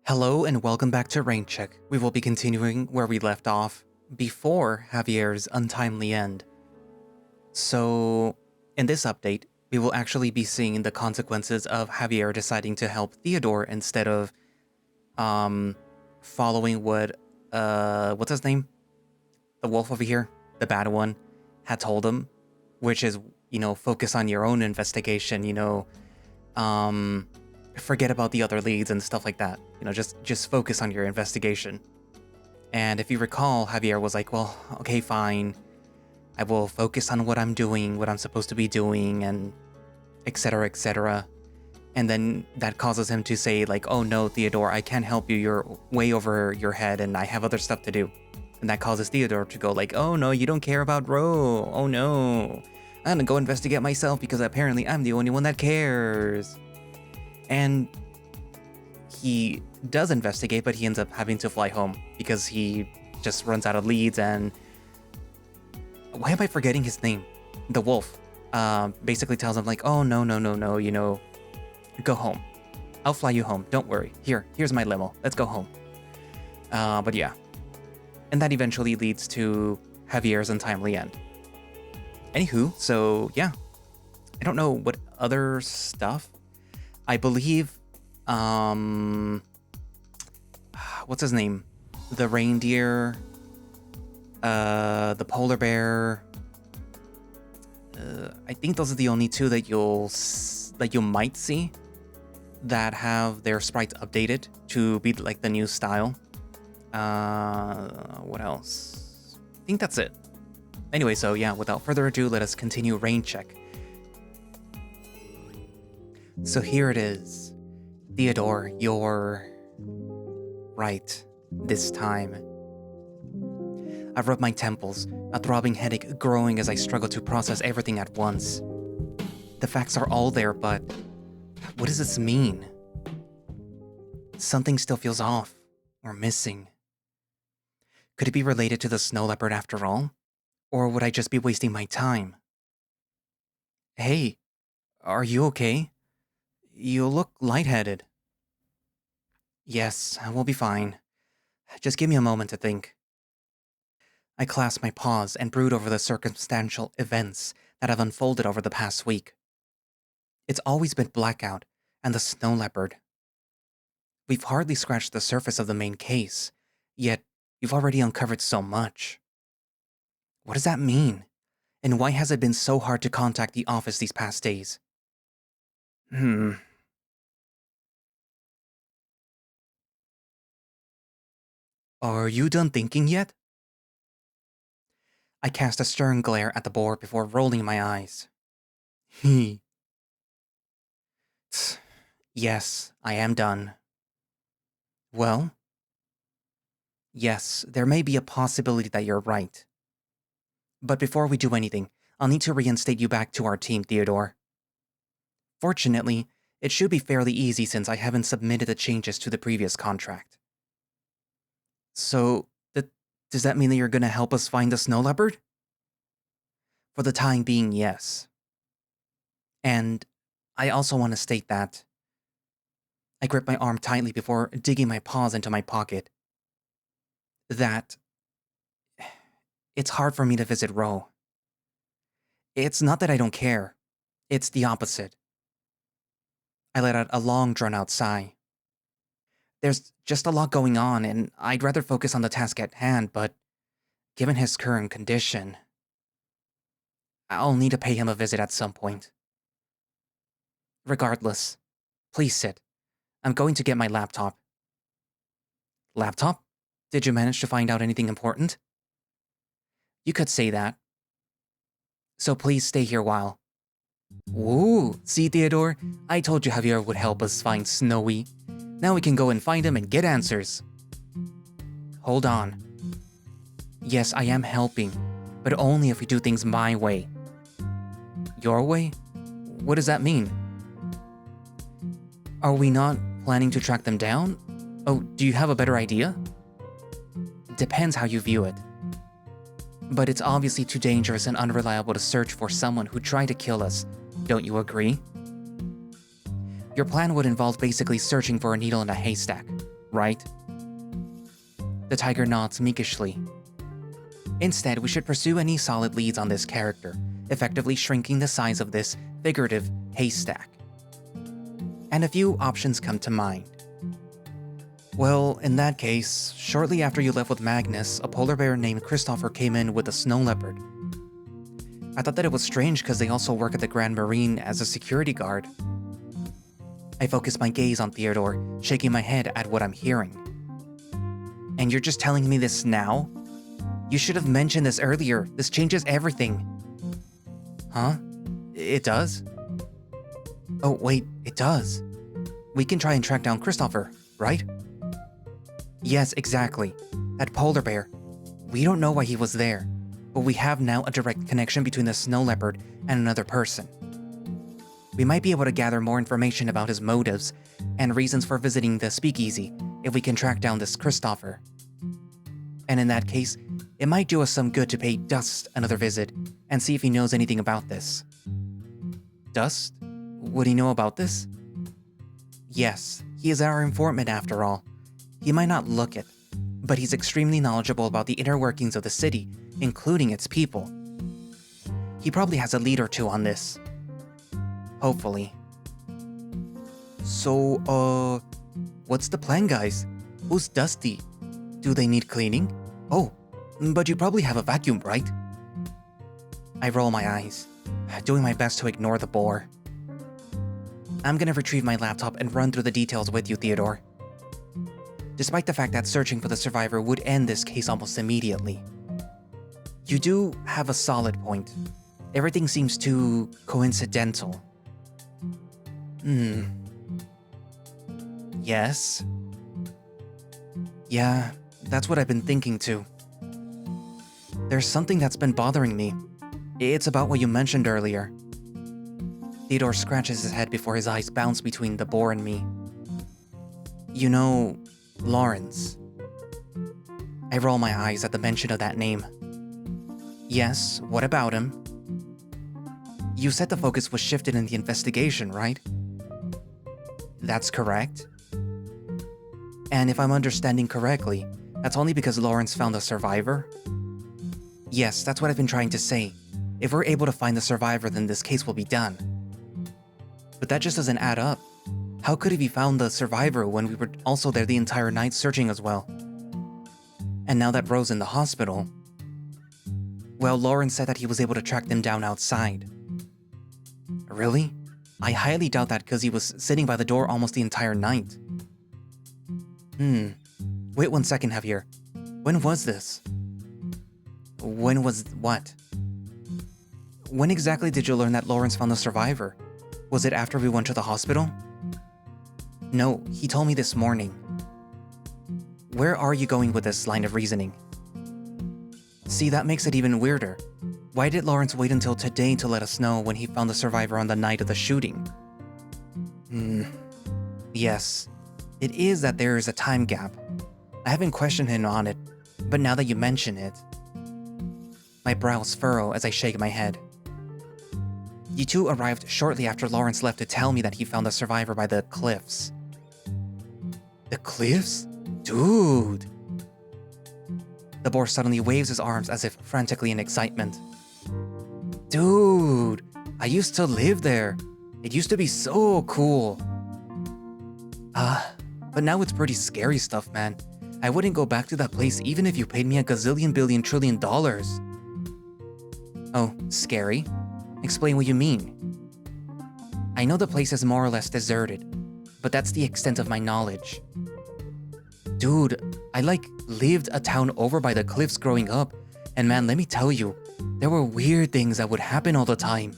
Hello and welcome back to Rain Check. We will be continuing where we left off before Javier's untimely end. So, in this update, we will actually be seeing the consequences of Javier deciding to help Theodore instead of following what what's his name? The wolf over here, the bad one, had told him, which is, focus on your own investigation, forget about the other leads and stuff like that. Just focus on your investigation. And if you recall, Javier was like, well, okay, fine. I will focus on what I'm doing, what I'm supposed to be doing, and etc., etc. And then that causes him to say, like, oh no, Theodore, I can't help you. You're way over your head and I have other stuff to do. And that causes Theodore to go like, oh no, you don't care about Ro. Oh no. I'm gonna go investigate myself because apparently I'm the only one that cares. And he does investigate, but he ends up having to fly home because he just runs out of leads. And why am I forgetting his name? The wolf basically tells him like, oh no, go home. I'll fly you home. Don't worry. Here's my limo. Let's go home. But yeah. And that eventually leads to Javier's untimely end. Anywho, so yeah. I don't know what other stuff. I believe, what's his name? The reindeer, the polar bear. I think those are the only two that you might see that have their sprites updated to be like the new style. What else? I think that's it. Anyway, so yeah, without further ado, let us continue Rain Check. So here it is. Theodore, you're right this time. I've rubbed my temples, a throbbing headache growing as I struggle to process everything at once. The facts are all there, but what does this mean? Something still feels off or missing. Could it be related to the snow leopard after all? Or would I just be wasting my time? Hey, are you okay? You look lightheaded. Yes, we'll be fine. Just give me a moment to think. I clasp my paws and brood over the circumstantial events that have unfolded over the past week. It's always been blackout and the snow leopard. We've hardly scratched the surface of the main case, yet you've already uncovered so much. What does that mean? And why has it been so hard to contact the office these past days? Are you done thinking yet? I cast a stern glare at the board before rolling my eyes. Yes, I am done. Well? Yes, there may be a possibility that you're right. But before we do anything, I'll need to reinstate you back to our team, Theodore. Fortunately, it should be fairly easy since I haven't submitted the changes to the previous contract. So, does that mean that you're gonna help us find the snow leopard? For the time being, yes. And I also want to state that I grip my arm tightly before digging my paws into my pocket. That it's hard for me to visit Ro. It's not that I don't care. It's the opposite. I let out a long, drawn-out sigh. There's just a lot going on, and I'd rather focus on the task at hand, but given his current condition, I'll need to pay him a visit at some point. Regardless, please sit. I'm going to get my laptop. Laptop? Did you manage to find out anything important? You could say that. So please stay here while. Ooh, see Theodore? I told you Javier would help us find Snowy. Now we can go and find him and get answers. Hold on. Yes, I am helping, but only if we do things my way. Your way? What does that mean? Are we not planning to track them down? Oh, do you have a better idea? Depends how you view it. But it's obviously too dangerous and unreliable to search for someone who tried to kill us. Don't you agree? Your plan would involve basically searching for a needle in a haystack. right? The tiger nods meekishly. Instead, we should pursue any solid leads on this character, effectively shrinking the size of this figurative haystack. And a few options come to mind. Well, in that case, shortly after you left with Magnus, a polar bear named Christopher came in with a snow leopard. I thought that it was strange because they also work at the Grand Marine as a security guard. I focused my gaze on Theodore, shaking my head at what I'm hearing. And you're just telling me this now? You should have mentioned this earlier. This changes everything. Huh? It does? Oh, wait, it does. We can try and track down Christopher, right? Yes, exactly. That polar bear. We don't know why he was there, but we have now a direct connection between the snow leopard and another person. We might be able to gather more information about his motives and reasons for visiting the speakeasy if we can track down this Christopher. And in that case, it might do us some good to pay Dust another visit and see if he knows anything about this. Dust? Would he know about this? Yes, he is our informant after all. He might not look it, but he's extremely knowledgeable about the inner workings of the city, including its people. He probably has a lead or two on this. Hopefully. So, what's the plan, guys? Who's Dusty? Do they need cleaning? Oh, but you probably have a vacuum, right? I roll my eyes, doing my best to ignore the bore. I'm gonna retrieve my laptop and run through the details with you, Theodore. Despite the fact that searching for the survivor would end this case almost immediately. You do have a solid point. Everything seems too coincidental. Yes? Yeah, that's what I've been thinking too. There's something that's been bothering me. It's about what you mentioned earlier. Theodore scratches his head before his eyes bounce between the boar and me. You know, Lawrence. I roll my eyes at the mention of that name. Yes, what about him? You said the focus was shifted in the investigation, right? That's correct. And if I'm understanding correctly, that's only because Lawrence found the survivor? Yes, that's what I've been trying to say. If we're able to find the survivor, then this case will be done. But that just doesn't add up. How could he have found the survivor when we were also there the entire night searching as well? And now that Ro's in the hospital... Well, Lawrence said that he was able to track them down outside. Really? I highly doubt that because he was sitting by the door almost the entire night. Wait 1 second, Javier. When was this? When was what? When exactly did you learn that Lawrence found the survivor? Was it after we went to the hospital? No, he told me this morning. Where are you going with this line of reasoning? See, that makes it even weirder. Why did Lawrence wait until today to let us know when he found the survivor on the night of the shooting? Yes, it is that there is a time gap. I haven't questioned him on it, but now that you mention it... My brows furrow as I shake my head. You two arrived shortly after Lawrence left to tell me that he found the survivor by the cliffs. The cliffs? Dude! The boar suddenly waves his arms as if frantically in excitement. Dude! I used to live there. It used to be so cool. But now it's pretty scary stuff, man. I wouldn't go back to that place even if you paid me a gazillion billion trillion dollars. Oh, scary? Explain what you mean. I know the place is more or less deserted, but that's the extent of my knowledge. Dude, I lived a town over by the cliffs growing up, and man, let me tell you, there were weird things that would happen all the time.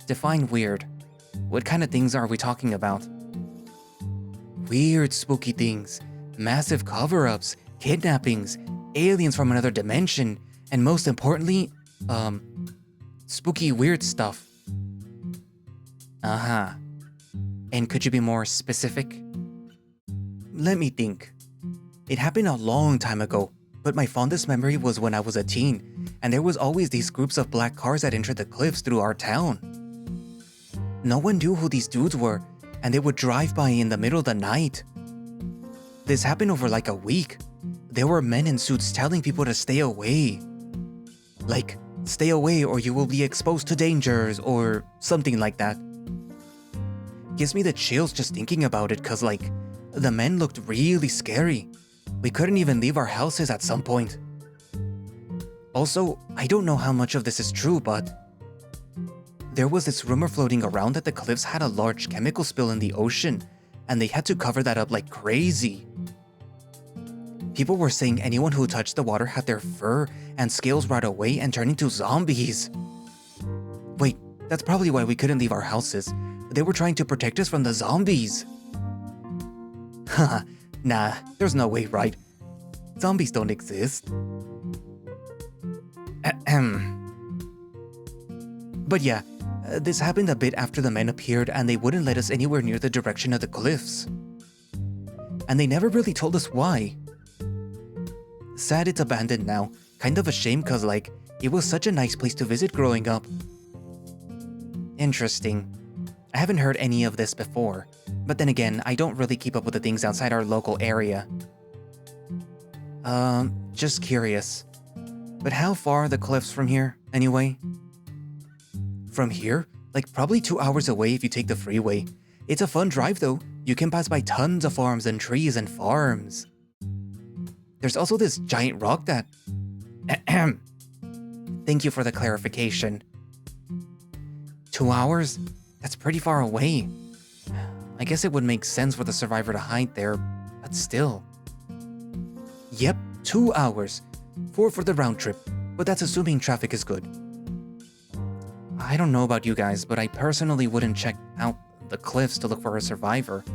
Define weird. What kind of things are we talking about? Weird, spooky things, massive cover-ups, kidnappings, aliens from another dimension, and most importantly, spooky weird stuff. Uh-huh. And could you be more specific? Let me think. It happened a long time ago, but my fondest memory was when I was a teen, and there was always these groups of black cars that entered the cliffs through our town. No one knew who these dudes were, and they would drive by in the middle of the night. This happened over like a week. There were men in suits telling people to stay away. Like, stay away or you will be exposed to dangers or something like that. Gives me the chills just thinking about it cause like, the men looked really scary. We couldn't even leave our houses at some point. Also, I don't know how much of this is true, but there was this rumor floating around that the cliffs had a large chemical spill in the ocean, and they had to cover that up like crazy. People were saying anyone who touched the water had their fur and scales rot away and turn into zombies. Wait, that's probably why we couldn't leave our houses. They were trying to protect us from the zombies. Haha, nah, there's no way, right? Zombies don't exist. But yeah, this happened a bit after the men appeared and they wouldn't let us anywhere near the direction of the cliffs. And they never really told us why. Sad it's abandoned now. Kind of a shame cause like, it was such a nice place to visit growing up. Interesting. I haven't heard any of this before, but then again, I don't really keep up with the things outside our local area. Just curious. But how far are the cliffs from here, anyway? From here? Like probably 2 hours away if you take the freeway. It's a fun drive though. You can pass by tons of farms and trees and farms. There's also this giant rock that... Thank you for the clarification. 2 hours? That's pretty far away. I guess it would make sense for the survivor to hide there, but still. Yep, 2 hours. 4 for the round trip, but that's assuming traffic is good. I don't know about you guys, but I personally wouldn't check out the cliffs to look for a survivor.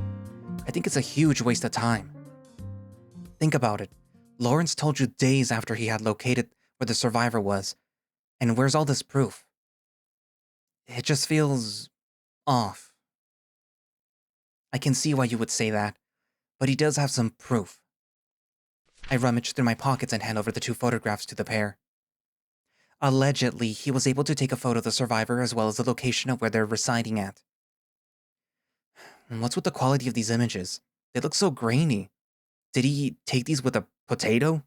I think it's a huge waste of time. Think about it. Lawrence told you days after he had located where the survivor was. And where's all this proof? It just feels... off. I can see why you would say that, but he does have some proof. I rummage through my pockets and hand over the 2 photographs to the pair. Allegedly, he was able to take a photo of the survivor as well as the location of where they're residing at. And what's with the quality of these images? They look so grainy. Did he take these with a potato?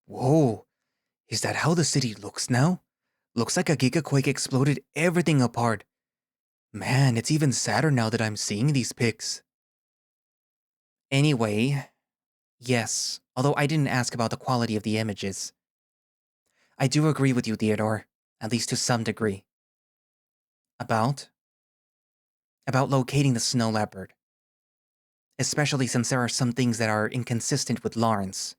Whoa, is that how the city looks now? Looks like a gigaquake exploded everything apart. Man, it's even sadder now that I'm seeing these pics. Anyway, yes, although I didn't ask about the quality of the images. I do agree with you, Theodore, at least to some degree. About locating the snow leopard. Especially since there are some things that are inconsistent with Lawrence.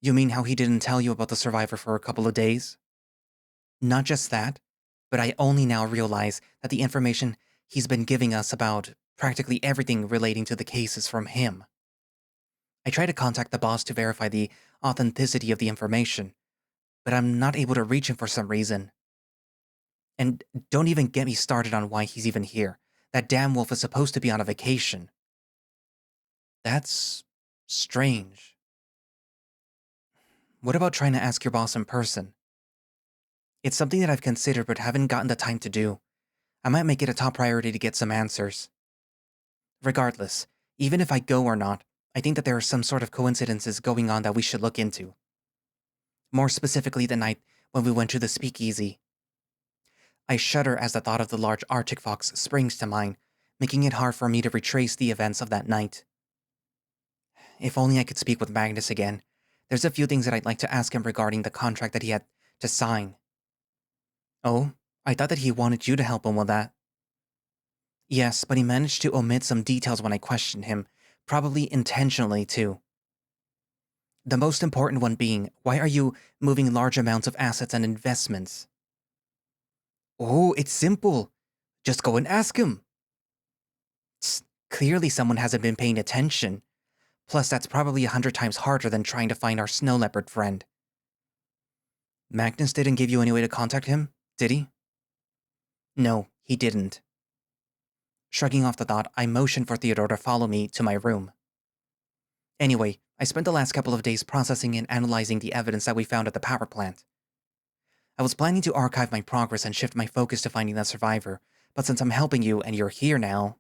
You mean how he didn't tell you about the survivor for a couple of days? Not just that, but I only now realize that the information he's been giving us about practically everything relating to the case is from him. I try to contact the boss to verify the authenticity of the information, but I'm not able to reach him for some reason. And don't even get me started on why he's even here. That damn wolf is supposed to be on a vacation. That's strange. What about trying to ask your boss in person? It's something that I've considered but haven't gotten the time to do. I might make it a top priority to get some answers. Regardless, even if I go or not, I think that there are some sort of coincidences going on that we should look into. More specifically the night when we went to the speakeasy. I shudder as the thought of the large Arctic fox springs to mind, making it hard for me to retrace the events of that night. If only I could speak with Magnus again. There's a few things that I'd like to ask him regarding the contract that he had to sign. Oh, I thought that he wanted you to help him with that. Yes, but he managed to omit some details when I questioned him, probably intentionally too. The most important one being, why are you moving large amounts of assets and investments? Oh, it's simple. Just go and ask him. Clearly someone hasn't been paying attention. Plus, that's probably 100 times harder than trying to find our snow leopard friend. Magnus didn't give you any way to contact him, did he? No, he didn't. Shrugging off the thought, I motioned for Theodore to follow me to my room. Anyway, I spent the last couple of days processing and analyzing the evidence that we found at the power plant. I was planning to archive my progress and shift my focus to finding the survivor, but since I'm helping you and you're here now...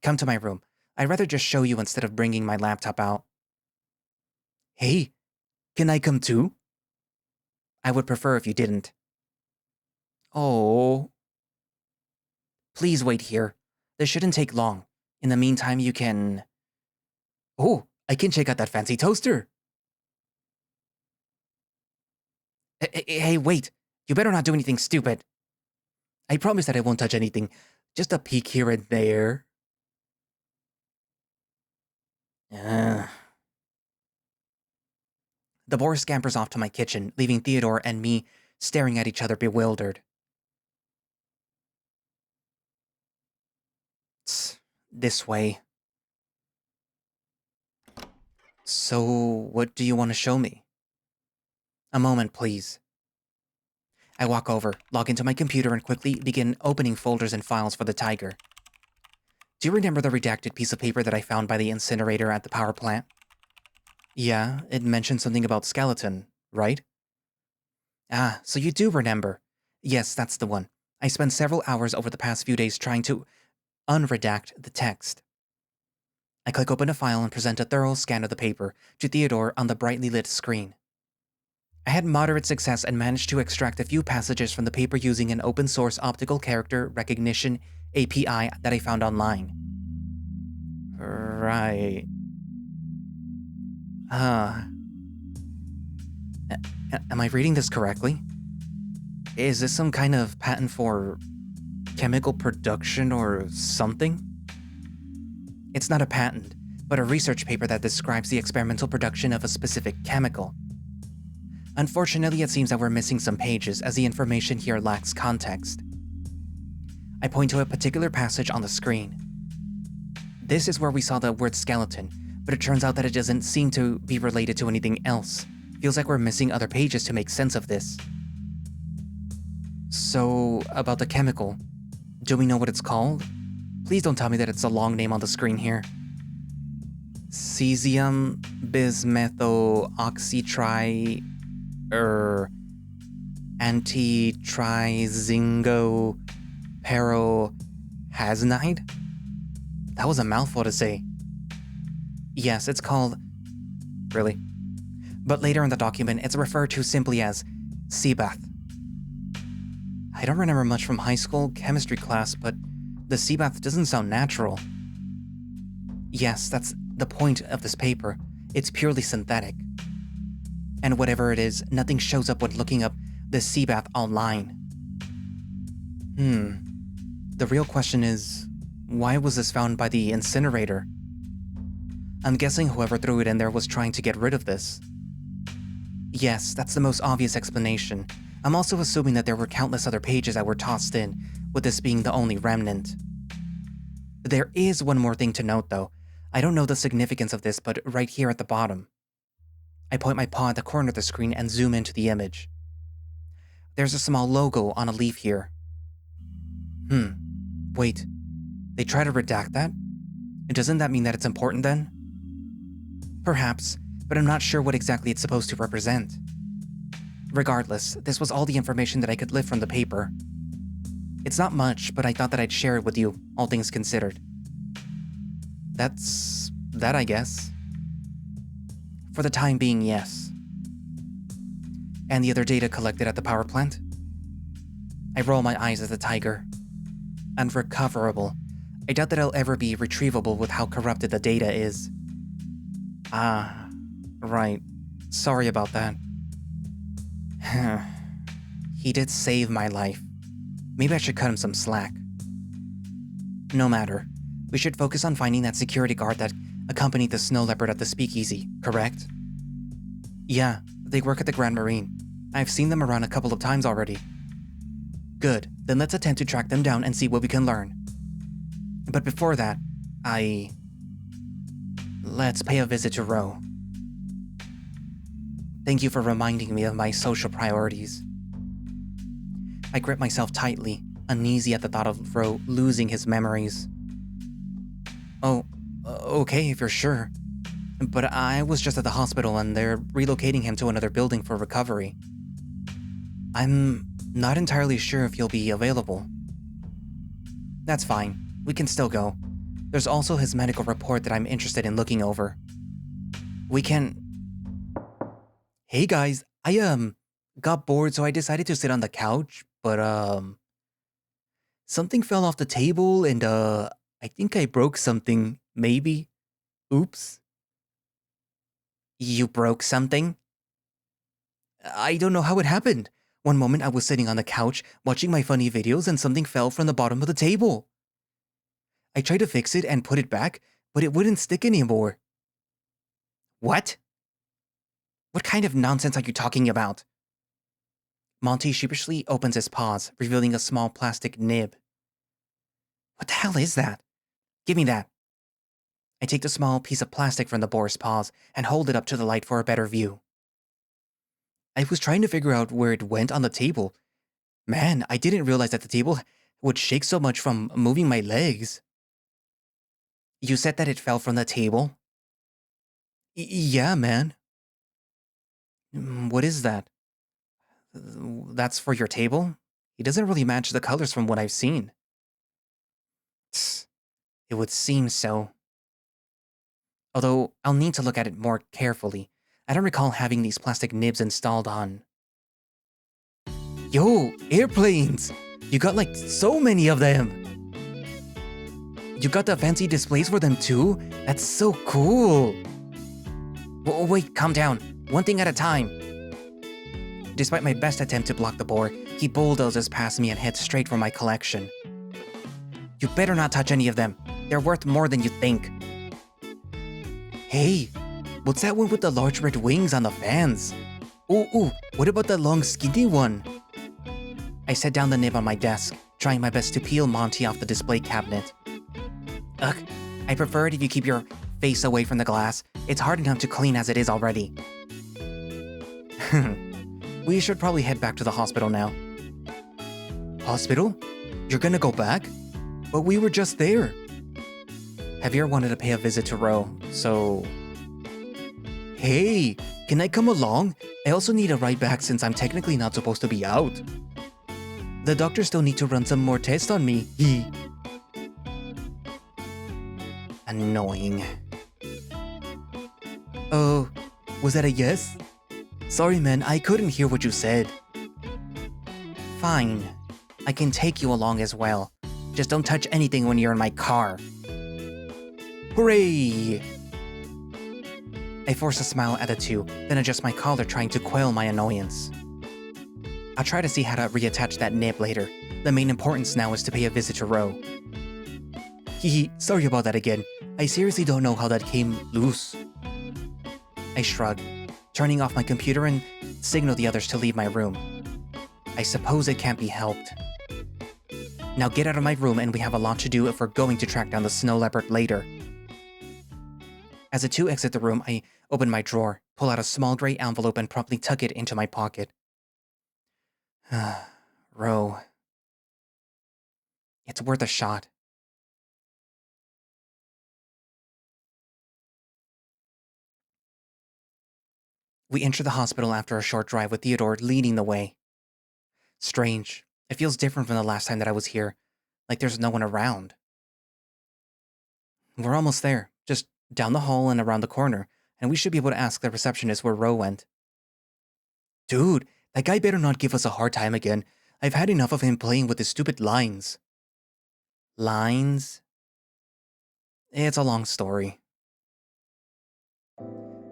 Come to my room. I'd rather just show you instead of bringing my laptop out. Hey, can I come too? I would prefer if you didn't. Oh. Please wait here. This shouldn't take long. In the meantime, you can... Oh, I can check out that fancy toaster. Hey, wait. You better not do anything stupid. I promise that I won't touch anything. Just a peek here and there. The boar scampers off to my kitchen, leaving Theodore and me staring at each other bewildered. This way. So, what do you want to show me? A moment, please. I walk over, log into my computer, and quickly begin opening folders and files for the tiger. Do you remember the redacted piece of paper that I found by the incinerator at the power plant? Yeah, it mentioned something about skeleton, right? Ah, so you do remember. Yes, that's the one. I spent several hours over the past few days trying to unredact the text. I click open a file and present a thorough scan of the paper to Theodore on the brightly lit screen. I had moderate success and managed to extract a few passages from the paper using an open-source optical character recognition API that I found online. Right. Am I reading this correctly? Is this some kind of patent for chemical production or something? It's not a patent, but a research paper that describes the experimental production of a specific chemical. Unfortunately, it seems that we're missing some pages as the information here lacks context. I point to a particular passage on the screen. This is where we saw the word skeleton, but it turns out that it doesn't seem to be related to anything else. Feels like we're missing other pages to make sense of this. So, about the chemical, do we know what it's called? Please don't tell me that it's a long name on the screen here. Cesium bismethoxytri... antitrizingo perohaznide? That was a mouthful to say. Yes, it's called... Really? But later in the document, it's referred to simply as Seabath. I don't remember much from high school chemistry class, but the Seabath doesn't sound natural. Yes, that's the point of this paper. It's purely synthetic. And whatever it is, nothing shows up when looking up the Seabath online. The real question is, why was this found by the incinerator? I'm guessing whoever threw it in there was trying to get rid of this. Yes, that's the most obvious explanation. I'm also assuming that there were countless other pages that were tossed in, with this being the only remnant. There is one more thing to note though. I don't know the significance of this, but right here at the bottom. I point my paw at the corner of the screen and zoom into the image. There's a small logo on a leaf here. Wait. They try to redact that? Doesn't that mean that it's important then? Perhaps, but I'm not sure what exactly it's supposed to represent. Regardless, this was all the information that I could lift from the paper. It's not much, but I thought that I'd share it with you, all things considered. That's that, I guess. For the time being, yes. And the other data collected at the power plant? I roll my eyes at the tiger. Unrecoverable. I doubt that it'll ever be retrievable with how corrupted the data is. Ah, right. Sorry about that. He did save my life. Maybe I should cut him some slack. No matter. We should focus on finding that security guard that accompanied the snow leopard at the speakeasy, correct? Yeah, they work at the Grand Marine. I've seen them around a couple of times already. Good, then let's attempt to track them down and see what we can learn. But before that, let's pay a visit to Ro. Thank you for reminding me of my social priorities. I grip myself tightly, uneasy at the thought of Ro losing his memories. Oh, okay, if you're sure. But I was just at the hospital and they're relocating him to another building for recovery. I'm not entirely sure if he'll be available. That's fine. We can still go. There's also his medical report that I'm interested in looking over. We can... Hey guys, I got bored, so I decided to sit on the couch, but something fell off the table and I think I broke something, maybe. Oops. You broke something? I don't know how it happened. One moment I was sitting on the couch watching my funny videos and something fell from the bottom of the table. I tried to fix it and put it back, but it wouldn't stick anymore. What? What kind of nonsense are you talking about? Monty sheepishly opens his paws, revealing a small plastic nib. What the hell is that? Give me that. I take the small piece of plastic from the boar's paws and hold it up to the light for a better view. I was trying to figure out where it went on the table. Man, I didn't realize that the table would shake so much from moving my legs. You said that it fell from the table? Yeah, man. What is that? That's for your table? It doesn't really match the colors from what I've seen. Tsk, it would seem so. Although, I'll need to look at it more carefully. I don't recall having these plastic nibs installed on. Yo, airplanes! You got like so many of them! You got the fancy displays for them too? That's so cool! Wait, calm down. One thing at a time. Despite my best attempt to block the boar, he bulldozes past me and heads straight for my collection. You better not touch any of them. They're worth more than you think. Hey, what's that one with the large red wings on the fans? Ooh, what about the long skinny one? I set down the nib on my desk, trying my best to peel Monty off the display cabinet. Ugh, I prefer it if you keep your face away from the glass. It's hard enough to clean as it is already. We should probably head back to the hospital now. Hospital? You're gonna go back? But we were just there. Javier wanted to pay a visit to Ro, so... Hey, can I come along? I also need a ride back since I'm technically not supposed to be out. The doctors still need to run some more tests on me. Annoying. Oh, was that a yes? Sorry man, I couldn't hear what you said. Fine. I can take you along as well. Just don't touch anything when you're in my car. Hooray! I force a smile at the two, then adjust my collar trying to quell my annoyance. I'll try to see how to reattach that nib later. The main importance now is to pay a visit to Ro. Sorry about that again. I seriously don't know how that came loose. I shrug, turning off my computer and signal the others to leave my room. I suppose it can't be helped. Now get out of my room and we have a lot to do if we're going to track down the snow leopard later. As the two exit the room, I open my drawer, pull out a small gray envelope and promptly tuck it into my pocket. Ro. It's worth a shot. We enter the hospital after a short drive with Theodore leading the way. Strange. It feels different from the last time that I was here, like there's no one around. We're almost there, just down the hall and around the corner, and we should be able to ask the receptionist where Ro went. Dude, that guy better not give us a hard time again. I've had enough of him playing with his stupid lines. Lines? It's a long story.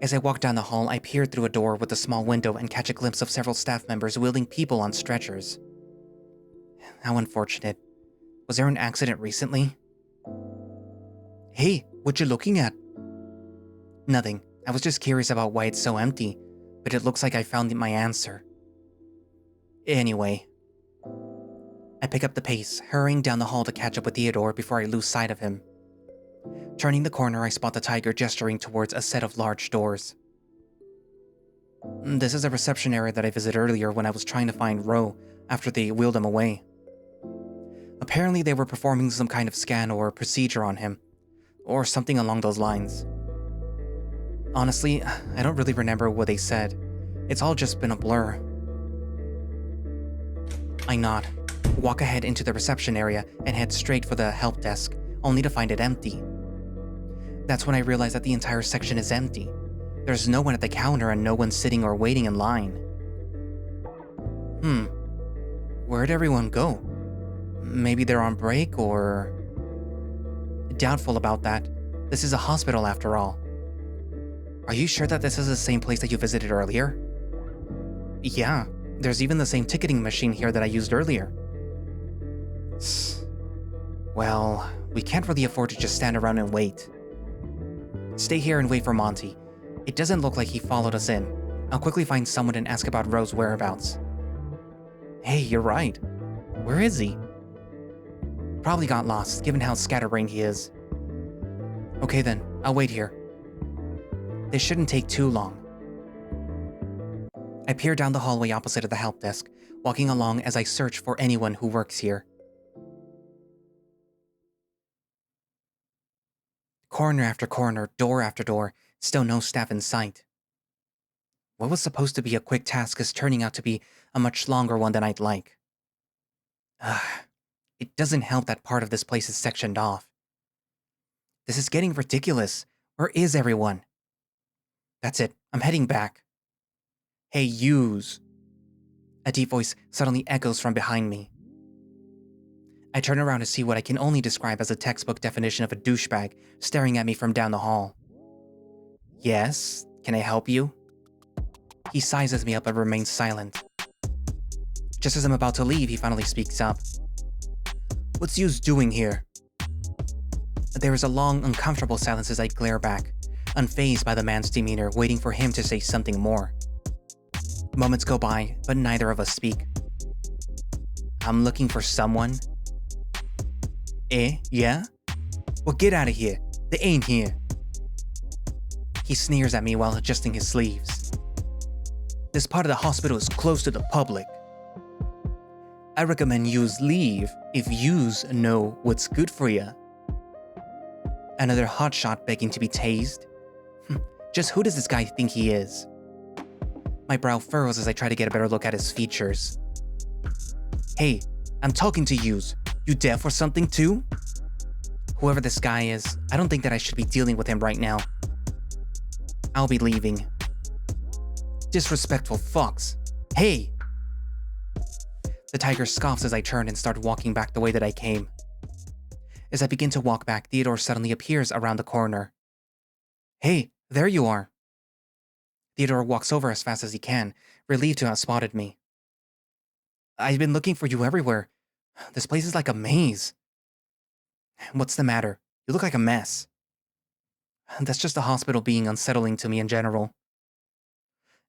As I walk down the hall, I peer through a door with a small window and catch a glimpse of several staff members wheeling people on stretchers. How unfortunate. Was there an accident recently? Hey, what you looking at? Nothing. I was just curious about why it's so empty, but it looks like I found my answer. Anyway. I pick up the pace, hurrying down the hall to catch up with Theodore before I lose sight of him. Turning the corner, I spot the tiger gesturing towards a set of large doors. This is a reception area that I visited earlier when I was trying to find Ro after they wheeled him away. Apparently they were performing some kind of scan or procedure on him, or something along those lines. Honestly, I don't really remember what they said. It's all just been a blur. I nod, walk ahead into the reception area, and head straight for the help desk, only to find it empty. That's when I realized that the entire section is empty. There's no one at the counter and no one sitting or waiting in line. Where'd everyone go? Maybe they're on break or... Doubtful about that. This is a hospital after all. Are you sure that this is the same place that you visited earlier? Yeah, there's even the same ticketing machine here that I used earlier. Well, we can't really afford to just stand around and wait. Stay here and wait for Monty. It doesn't look like he followed us in. I'll quickly find someone and ask about Ro's whereabouts. Hey, you're right. Where is he? Probably got lost, given how scatterbrained he is. Okay then, I'll wait here. This shouldn't take too long. I peer down the hallway opposite of the help desk, walking along as I search for anyone who works here. Corner after corner, door after door, still no staff in sight. What was supposed to be a quick task is turning out to be a much longer one than I'd like. It doesn't help that part of this place is sectioned off. This is getting ridiculous. Where is everyone? That's it, I'm heading back. Hey, yous. A deep voice suddenly echoes from behind me. I turn around to see what I can only describe as a textbook definition of a douchebag staring at me from down the hall. Yes, can I help you? He sizes me up and remains silent. Just as I'm about to leave, he finally speaks up. What's yous doing here? There is a long, uncomfortable silence as I glare back, unfazed by the man's demeanor, waiting for him to say something more. Moments go by, but neither of us speak. I'm looking for someone. Yeah? Well, get out of here. They ain't here. He sneers at me while adjusting his sleeves. This part of the hospital is closed to the public. I recommend yous leave if yous know what's good for ya. Another hotshot begging to be tased? Just who does this guy think he is? My brow furrows as I try to get a better look at his features. Hey, I'm talking to yous. You deaf or something too? Whoever this guy is, I don't think that I should be dealing with him right now. I'll be leaving. Disrespectful fucks. Hey! The tiger scoffs as I turn and start walking back the way that I came. As I begin to walk back, Theodore suddenly appears around the corner. Hey, there you are. Theodore walks over as fast as he can, relieved to have spotted me. I've been looking for you everywhere. This place is like a maze. What's the matter? You look like a mess. That's just the hospital being unsettling to me in general.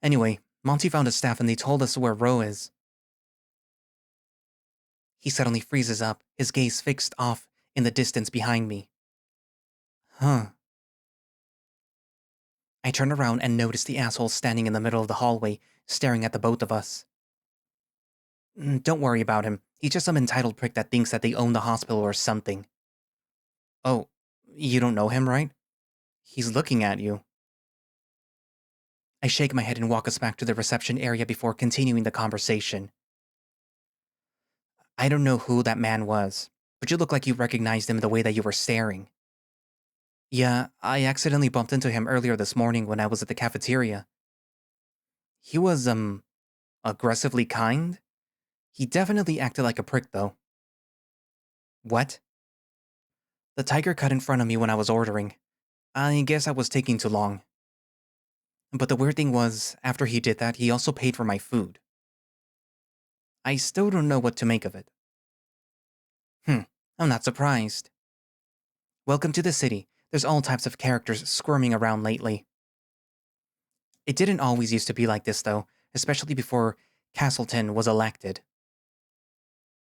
Anyway, Monty found his staff and they told us where Ro is. He suddenly freezes up, his gaze fixed off in the distance behind me. Huh. I turn around and notice the asshole standing in the middle of the hallway, staring at the both of us. Don't worry about him. He's just some entitled prick that thinks that they own the hospital or something. Oh, you don't know him, right? He's looking at you. I shake my head and walk us back to the reception area before continuing the conversation. I don't know who that man was, but you look like you recognized him the way that you were staring. Yeah, I accidentally bumped into him earlier this morning when I was at the cafeteria. He was, aggressively kind? He definitely acted like a prick, though. What? The tiger cut in front of me when I was ordering. I guess I was taking too long. But the weird thing was, after he did that, he also paid for my food. I still don't know what to make of it. I'm not surprised. Welcome to the city. There's all types of characters squirming around lately. It didn't always used to be like this, though, especially before Castleton was elected.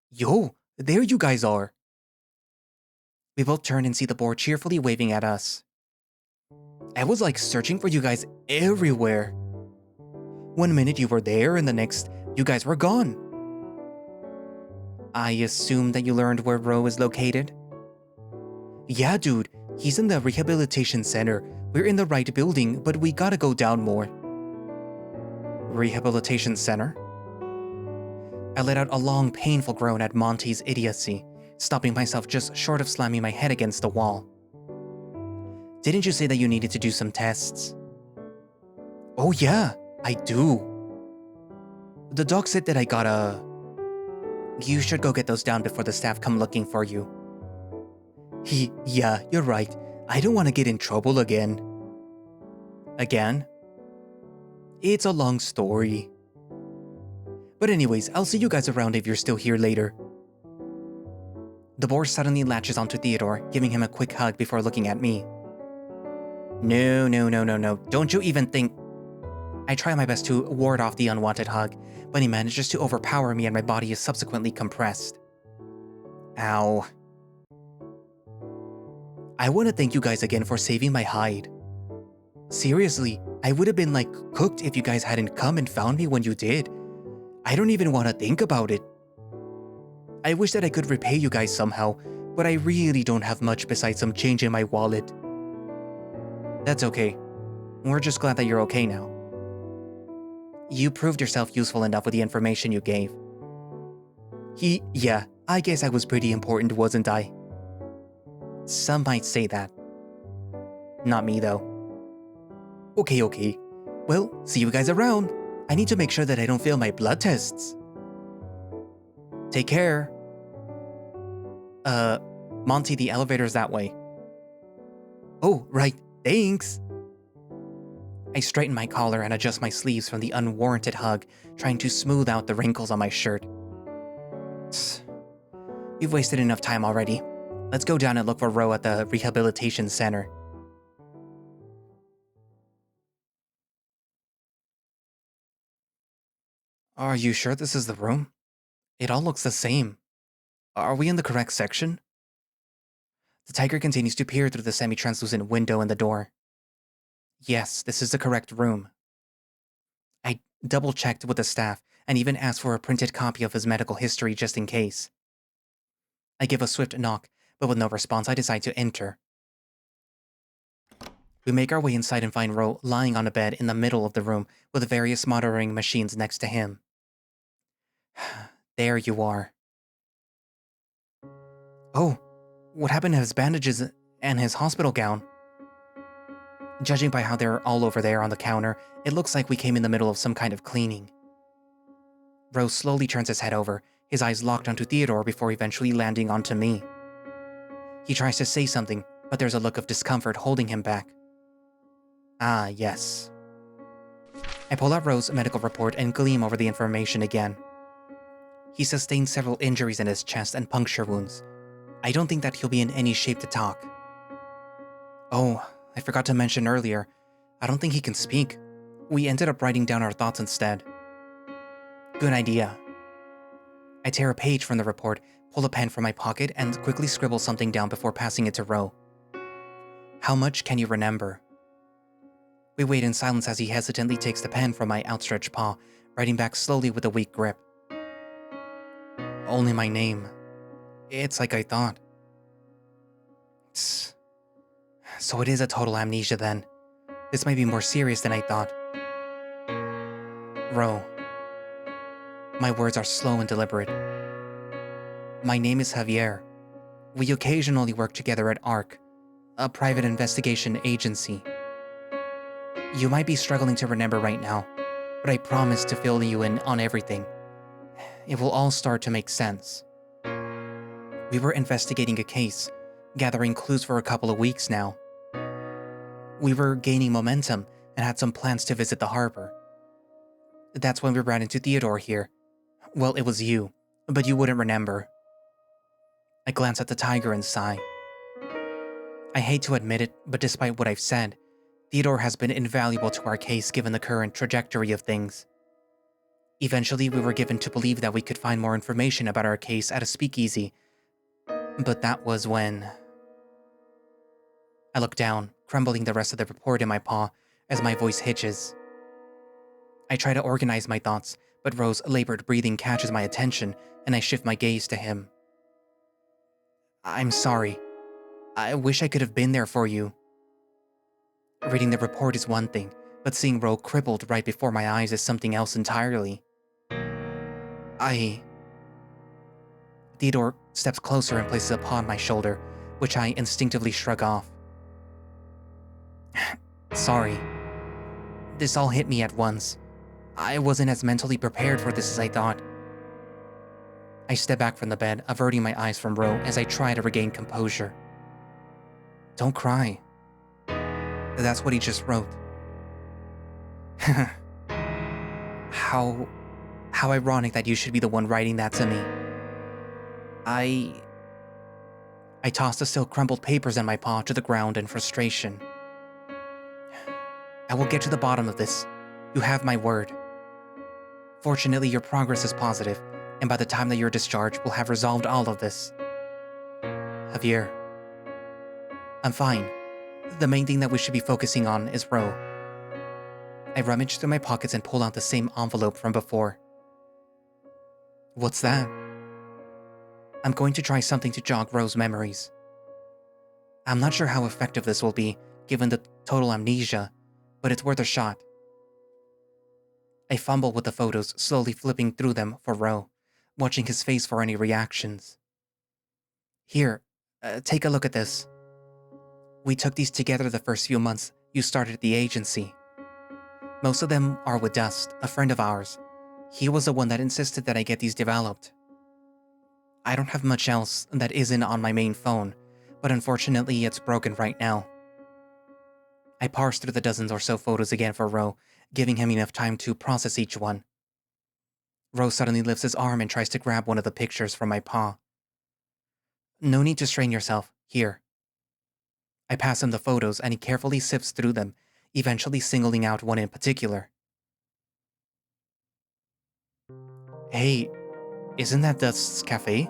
Yo, there you guys are. We both turn and see the board cheerfully waving at us. I was searching for you guys everywhere. One minute you were there and the next you guys were gone. I assume that you learned where Ro is located? Yeah, dude. He's in the rehabilitation center. We're in the right building, but we gotta go down more. Rehabilitation center? I let out a long, painful groan at Monty's idiocy, stopping myself just short of slamming my head against the wall. Didn't you say that you needed to do some tests? Oh yeah, I do. The doc said that I gotta... You should go get those down before the staff come looking for you. Yeah, you're right. I don't want to get in trouble again. Again? It's a long story. But anyways, I'll see you guys around if you're still here later. The boar suddenly latches onto Theodore, giving him a quick hug before looking at me. No. Don't you even think... I try my best to ward off the unwanted hug, but he manages to overpower me and my body is subsequently compressed. Ow. I want to thank you guys again for saving my hide. Seriously, I would have been cooked if you guys hadn't come and found me when you did. I don't even want to think about it. I wish that I could repay you guys somehow, but I really don't have much besides some change in my wallet. That's okay. We're just glad that you're okay now. You proved yourself useful enough with the information you gave. Yeah, I guess I was pretty important, wasn't I? Some might say that. Not me, though. Okay. Well, see you guys around. I need to make sure that I don't fail my blood tests. Take care. Monty, the elevator's that way. Oh, right. Thanks. I straighten my collar and adjust my sleeves from the unwarranted hug, trying to smooth out the wrinkles on my shirt. You've wasted enough time already. Let's go down and look for Ro at the rehabilitation center. Are you sure this is the room? It all looks the same. Are we in the correct section? The tiger continues to peer through the semi-translucent window in the door. Yes, this is the correct room. I double-checked with the staff and even asked for a printed copy of his medical history just in case. I give a swift knock, but with no response I decide to enter. We make our way inside and find Ro lying on a bed in the middle of the room with various monitoring machines next to him. There you are. Oh, what happened to his bandages and his hospital gown? Judging by how they're all over there on the counter, it looks like we came in the middle of some kind of cleaning. Ro slowly turns his head over, his eyes locked onto Theodore before eventually landing onto me. He tries to say something, but there's a look of discomfort holding him back. Ah, yes. I pull out Ro's medical report and gleam over the information again. He sustained several injuries in his chest and puncture wounds. I don't think that he'll be in any shape to talk. Oh, I forgot to mention earlier, I don't think he can speak. We ended up writing down our thoughts instead. Good idea. I tear a page from the report, pull a pen from my pocket, and quickly scribble something down before passing it to Ro. How much can you remember? We wait in silence as he hesitantly takes the pen from my outstretched paw, writing back slowly with a weak grip. Only my name. It's like I thought. So it is a total amnesia then. This might be more serious than I thought. Ro. My words are slow and deliberate. My name is Javier. We occasionally work together at ARC, a private investigation agency. You might be struggling to remember right now, but I promise to fill you in on everything. It will all start to make sense. We were investigating a case, gathering clues for a couple of weeks now. We were gaining momentum and had some plans to visit the harbor. That's when we ran into Theodore here. Well, it was you, but you wouldn't remember. I glance at the tiger and sigh. I hate to admit it, but despite what I've said, Theodore has been invaluable to our case given the current trajectory of things. Eventually, we were given to believe that we could find more information about our case at a speakeasy, but that was when... I look down, crumbling the rest of the report in my paw as my voice hitches. I try to organize my thoughts, but Ro's labored breathing catches my attention, and I shift my gaze to him. I'm sorry. I wish I could have been there for you. Reading the report is one thing, but seeing Ro crippled right before my eyes is something else entirely. Theodore steps closer and places a paw on my shoulder, which I instinctively shrug off. Sorry. This all hit me at once. I wasn't as mentally prepared for this as I thought. I step back from the bed, averting my eyes from Ro as I try to regain composure. Don't cry. That's what he just wrote. How ironic that you should be the one writing that to me. I tossed the still crumpled papers in my paw to the ground in frustration. I will get to the bottom of this. You have my word. Fortunately, your progress is positive, and by the time that you're discharged, we'll have resolved all of this. Javier. I'm fine. The main thing that we should be focusing on is Ro. I rummage through my pockets and pull out the same envelope from before. What's that? I'm going to try something to jog Ro's memories. I'm not sure how effective this will be, given the total amnesia, but it's worth a shot. I fumble with the photos, slowly flipping through them for Ro, watching his face for any reactions. Here, take a look at this. We took these together the first few months you started at the agency. Most of them are with Dust, a friend of ours. He was the one that insisted that I get these developed. I don't have much else that isn't on my main phone, but unfortunately it's broken right now. I parse through the dozens or so photos again for Ro, giving him enough time to process each one. Ro suddenly lifts his arm and tries to grab one of the pictures from my paw. No need to strain yourself. Here. I pass him the photos and he carefully sifts through them, eventually singling out one in particular. Hey, isn't that Dust's cafe?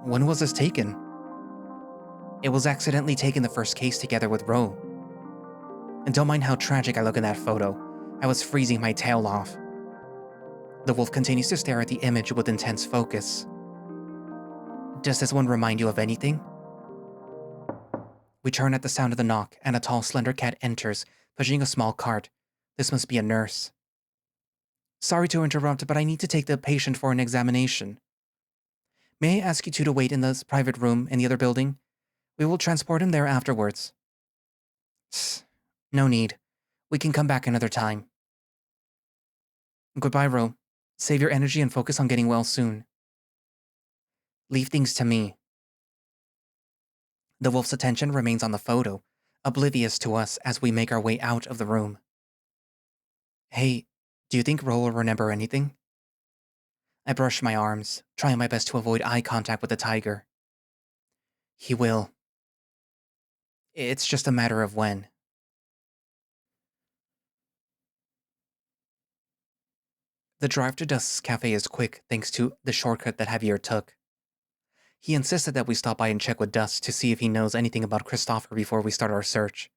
When was this taken? It was accidentally taken the first case together with Ro. And don't mind how tragic I look in that photo. I was freezing my tail off. The wolf continues to stare at the image with intense focus. Does this one remind you of anything? We turn at the sound of the knock, and a tall, slender cat enters, pushing a small cart. This must be a nurse. Sorry to interrupt, but I need to take the patient for an examination. May I ask you two to wait in this private room in the other building? We will transport him there afterwards. No need. We can come back another time. Goodbye, Ro. Save your energy and focus on getting well soon. Leave things to me. The wolf's attention remains on the photo, oblivious to us as we make our way out of the room. Hey, do you think Ro will remember anything? I brush my arms, trying my best to avoid eye contact with the tiger. He will. It's just a matter of when. The drive to Dust's cafe is quick thanks to the shortcut that Javier took. He insisted that we stop by and check with Dust to see if he knows anything about Christopher before we start our search.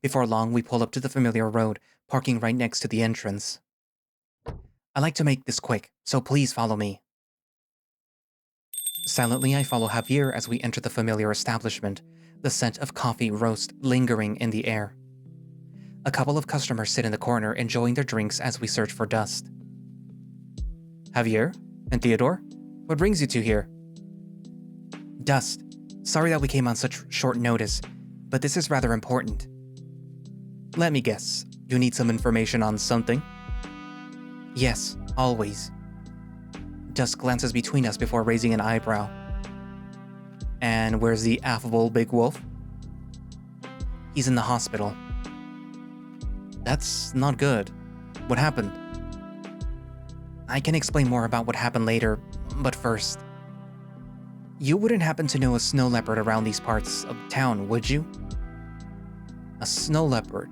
Before long, we pull up to the familiar road, parking right next to the entrance. I like to make this quick, so please follow me. Silently, I follow Javier as we enter the familiar establishment, the scent of coffee roast lingering in the air. A couple of customers sit in the corner enjoying their drinks as we search for Dust. Javier? And Theodore? What brings you two here? Dust. Sorry that we came on such short notice, but this is rather important. Let me guess. You need some information on something? Yes, always. Dust glances between us before raising an eyebrow. And where's the affable big wolf? He's in the hospital. That's not good. What happened? I can explain more about what happened later, but first. You wouldn't happen to know a snow leopard around these parts of town, would you? A snow leopard?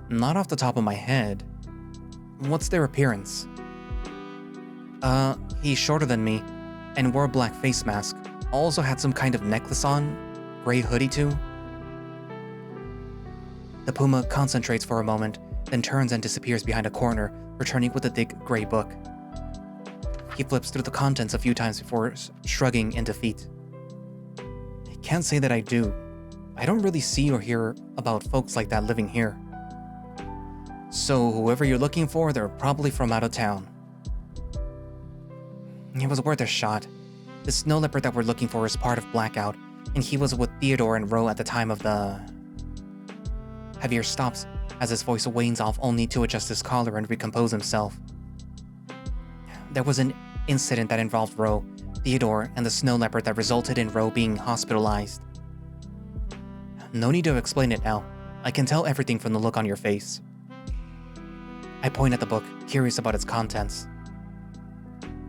Not off the top of my head. What's their appearance? He's shorter than me, and wore a black face mask. Also had some kind of necklace on, gray hoodie too. The puma concentrates for a moment, then turns and disappears behind a corner, returning with a thick gray book. He flips through the contents a few times before shrugging in defeat. I can't say that I do. I don't really see or hear about folks like that living here. So whoever you're looking for, they're probably from out of town. It was worth a shot. The snow leopard that we're looking for is part of Blackout, And he was with Theodore and Ro at the time of the... Javier stops as his voice wanes off only to adjust his collar and recompose himself. There was an incident that involved Ro, Theodore, and the snow leopard that resulted in Ro being hospitalized. No need to explain it now. I can tell everything from the look on your face. I point at the book, curious about its contents.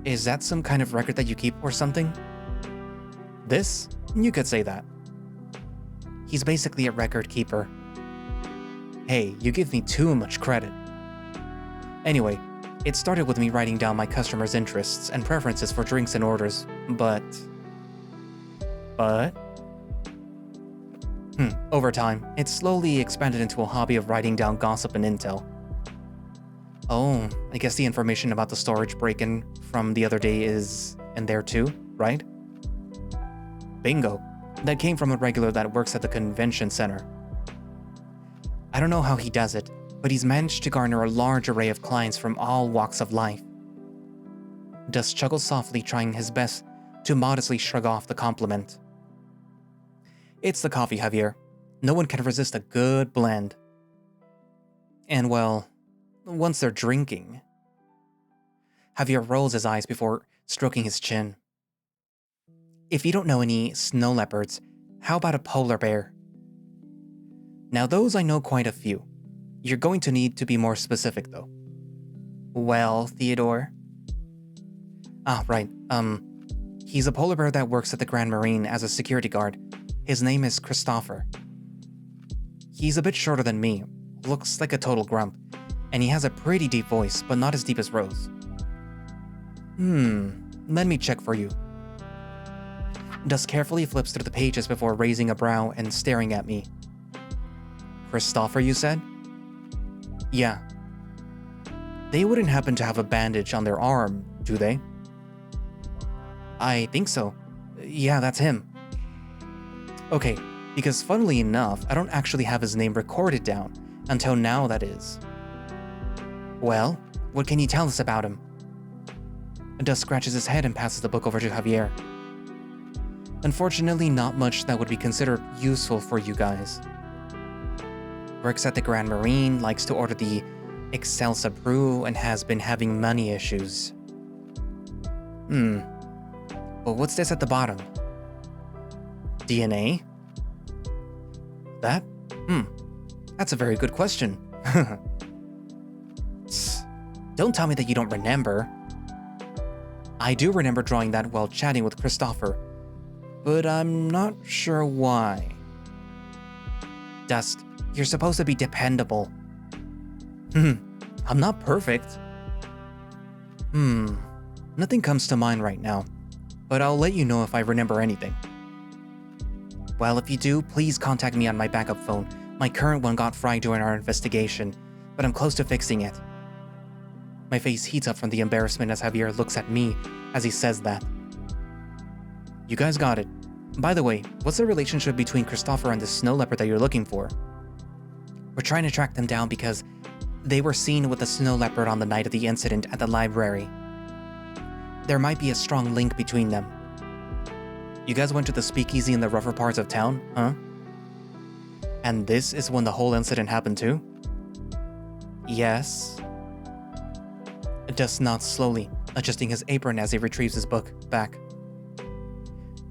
Is that some kind of record that you keep or something? This? You could say that. He's basically a record keeper. Hey, you give me too much credit. Anyway, it started with me writing down my customers' interests and preferences for drinks and orders, but... Over time, it slowly expanded into a hobby of writing down gossip and intel. Oh, I guess the information about the storage break-in from the other day is in there too, right? Bingo. That came from a regular that works at the convention center. I don't know how he does it, but he's managed to garner a large array of clients from all walks of life. Dust chuckles softly, trying his best to modestly shrug off the compliment. It's the coffee, Javier. No one can resist a good blend. And well, once they're drinking... Javier rolls his eyes before stroking his chin. If you don't know any snow leopards, how about a polar bear? Now those I know quite a few. You're going to need to be more specific though. Well, Theodore? Ah, right. He's a polar bear that works at the Grand Marine as a security guard. His name is Christopher. He's a bit shorter than me, looks like a total grump, and he has a pretty deep voice, but not as deep as Rose. Let me check for you. Dust carefully flips through the pages before raising a brow and staring at me. Christopher, you said? Yeah. They wouldn't happen to have a bandage on their arm, do they? I think so. Yeah, that's him. Okay, because funnily enough, I don't actually have his name recorded down. Until now, that is. Well, what can you tell us about him? Dust scratches his head and passes the book over to Javier. Unfortunately, not much that would be considered useful for you guys. Works at the Grand Marine, likes to order the Excelsa Brew, and has been having money issues. But what's this at the bottom? DNA? That? That's a very good question. Don't tell me that you don't remember. I do remember drawing that while chatting with Christopher, but I'm not sure why. Dust, you're supposed to be dependable. I'm not perfect. Nothing comes to mind right now, but I'll let you know if I remember anything. Well, if you do, please contact me on my backup phone. My current one got fried during our investigation, but I'm close to fixing it. My face heats up from the embarrassment as Javier looks at me as he says that. You guys got it. By the way, what's the relationship between Christopher and the snow leopard that you're looking for? We're trying to track them down because they were seen with the snow leopard on the night of the incident at the library. There might be a strong link between them. You guys went to the speakeasy in the rougher parts of town, huh? And this is when the whole incident happened too? Yes. Dust nods slowly, adjusting his apron as he retrieves his book back.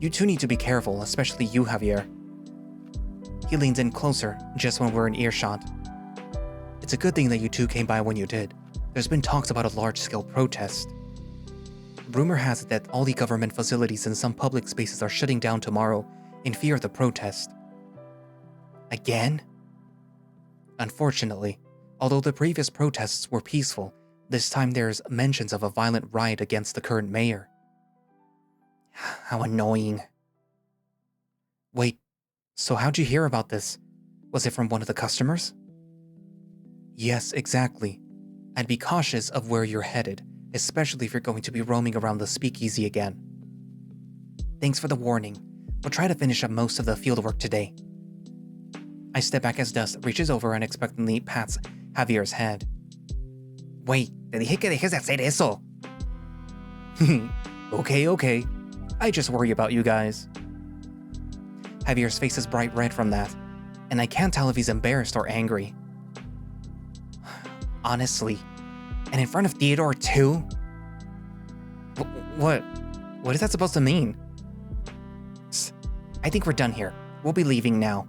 You two need to be careful, especially you, Javier. He leans in closer, just when we're in earshot. It's a good thing that you two came by when you did. There's been talks about a large-scale protest. Rumor has it that all the government facilities and some public spaces are shutting down tomorrow in fear of the protest. Again? Unfortunately, although the previous protests were peaceful, this time there's mentions of a violent riot against the current mayor. How annoying. Wait, so how'd you hear about this? Was it from one of the customers? Yes, exactly. I'd be cautious of where you're headed, especially if you're going to be roaming around the speakeasy again. Thanks for the warning. We'll try to finish up most of the fieldwork today. I step back as Dust reaches over and expectantly pats Javier's head. Wait, te dije que dejes de hacer eso. Okay. I just worry about you guys. Javier's face is bright red from that, and I can't tell if he's embarrassed or angry. Honestly, and in front of Theodore too? What is that supposed to mean? I think we're done here. We'll be leaving now.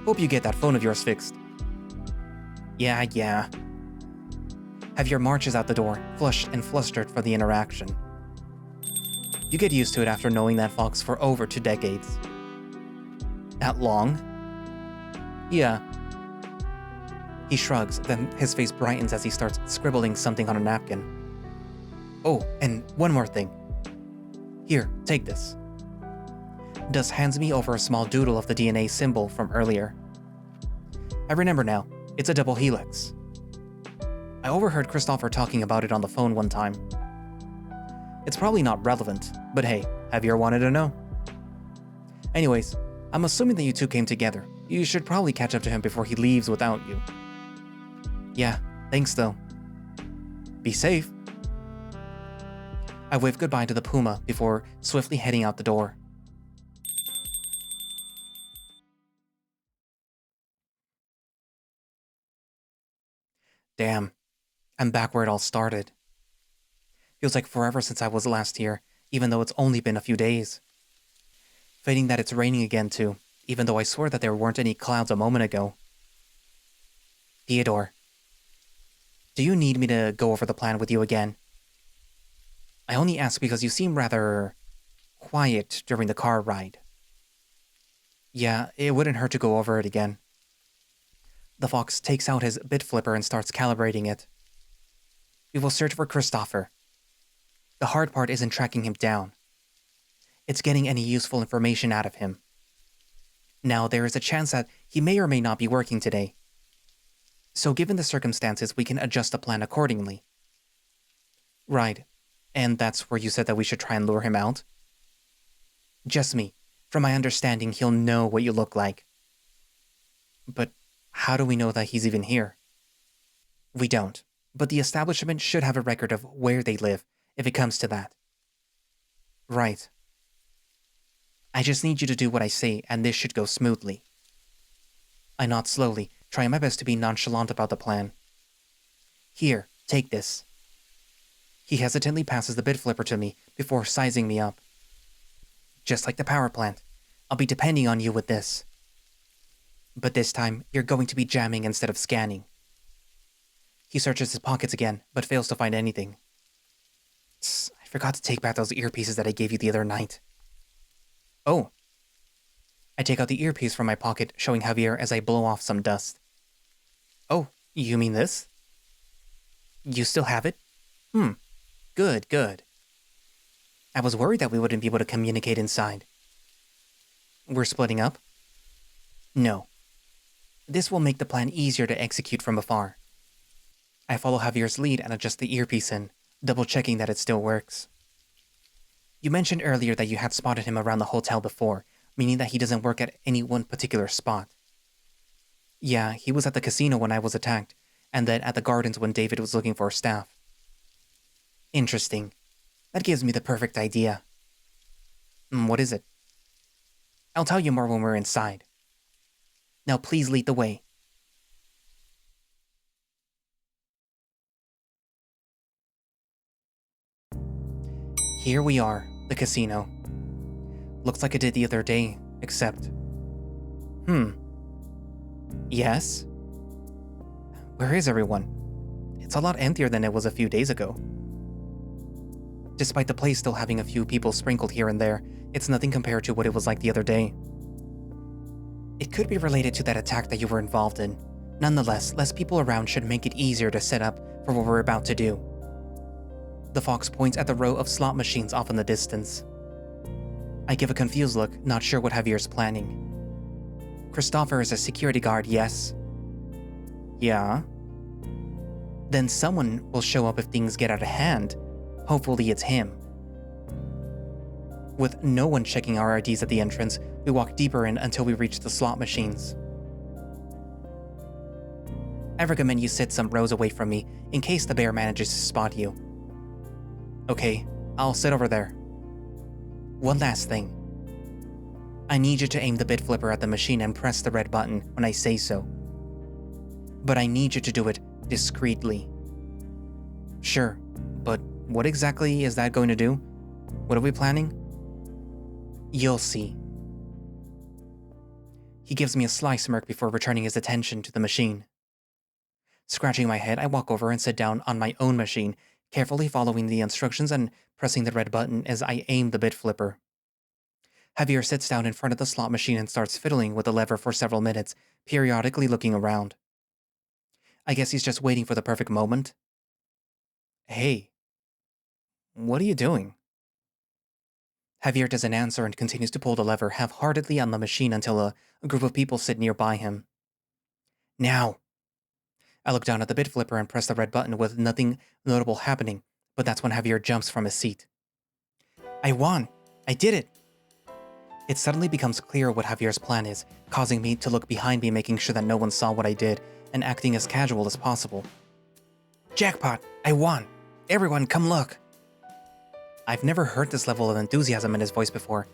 Hope you get that phone of yours fixed. Yeah. Javier marches out the door, flushed and flustered for the interaction. You get used to it after knowing that fox for over 2 decades. That long? Yeah. He shrugs, then his face brightens as he starts scribbling something on a napkin. Oh, and one more thing. Here, take this. Dus hands me over a small doodle of the DNA symbol from earlier. I remember now, it's a double helix. I overheard Christopher talking about it on the phone one time. It's probably not relevant, but hey, Javier wanted to know. Anyways, I'm assuming that you two came together. You should probably catch up to him before he leaves without you. Yeah, thanks though. Be safe. I wave goodbye to the puma before swiftly heading out the door. Damn, I'm back where it all started. Feels like forever since I was last here, even though it's only been a few days. Fating that it's raining again too, even though I swear that there weren't any clouds a moment ago. Theodore, do you need me to go over the plan with you again? I only ask because you seem rather quiet during the car ride. Yeah, it wouldn't hurt to go over it again. The fox takes out his bit flipper and starts calibrating it. We will search for Christopher. The hard part isn't tracking him down. It's getting any useful information out of him. Now, there is a chance that he may or may not be working today. So given the circumstances, we can adjust the plan accordingly. Right. And that's where you said that we should try and lure him out? Just me. From my understanding, he'll know what you look like. But how do we know that he's even here? We don't. But the establishment should have a record of where they live, if it comes to that. Right. I just need you to do what I say, and this should go smoothly. I nod slowly, trying my best to be nonchalant about the plan. Here, take this. He hesitantly passes the bit flipper to me before sizing me up. Just like the power plant, I'll be depending on you with this. But this time, you're going to be jamming instead of scanning. He searches his pockets again, but fails to find anything. I forgot to take back those earpieces that I gave you the other night. Oh. I take out the earpiece from my pocket, showing Javier as I blow off some dust. Oh, you mean this? You still have it? Good. I was worried that we wouldn't be able to communicate inside. We're splitting up? No. This will make the plan easier to execute from afar. I follow Javier's lead and adjust the earpiece in, double-checking that it still works. You mentioned earlier that you had spotted him around the hotel before, meaning that he doesn't work at any one particular spot. Yeah, he was at the casino when I was attacked, and then at the gardens when David was looking for staff. Interesting. That gives me the perfect idea. What is it? I'll tell you more when we're inside. Now please lead the way. Here we are, the casino. Looks like it did the other day, except... Yes? Where is everyone? It's a lot emptier than it was a few days ago. Despite the place still having a few people sprinkled here and there, it's nothing compared to what it was like the other day. It could be related to that attack that you were involved in. Nonetheless, less people around should make it easier to set up for what we're about to do. The fox points at the row of slot machines off in the distance. I give a confused look, not sure what Javier's planning. Christopher is a security guard, yes? Yeah? Then someone will show up if things get out of hand. Hopefully it's him. With no one checking our IDs at the entrance, we walk deeper in until we reach the slot machines. I recommend you sit some rows away from me in case the bear manages to spot you. Okay, I'll sit over there. One last thing. I need you to aim the bit flipper at the machine and press the red button when I say so. But I need you to do it discreetly. Sure, but what exactly is that going to do? What are we planning? You'll see. He gives me a sly smirk before returning his attention to the machine. Scratching my head, I walk over and sit down on my own machine, carefully following the instructions and pressing the red button as I aim the bit flipper. Javier sits down in front of the slot machine and starts fiddling with the lever for several minutes, periodically looking around. I guess he's just waiting for the perfect moment. Hey, what are you doing? Javier doesn't answer and continues to pull the lever half-heartedly on the machine until a group of people sit nearby him. Now! I look down at the bit flipper and press the red button with nothing notable happening, but that's when Javier jumps from his seat. I won! I did it! It suddenly becomes clear what Javier's plan is, causing me to look behind me, making sure that no one saw what I did, and acting as casual as possible. Jackpot! I won! Everyone, come look! I've never heard this level of enthusiasm in his voice before.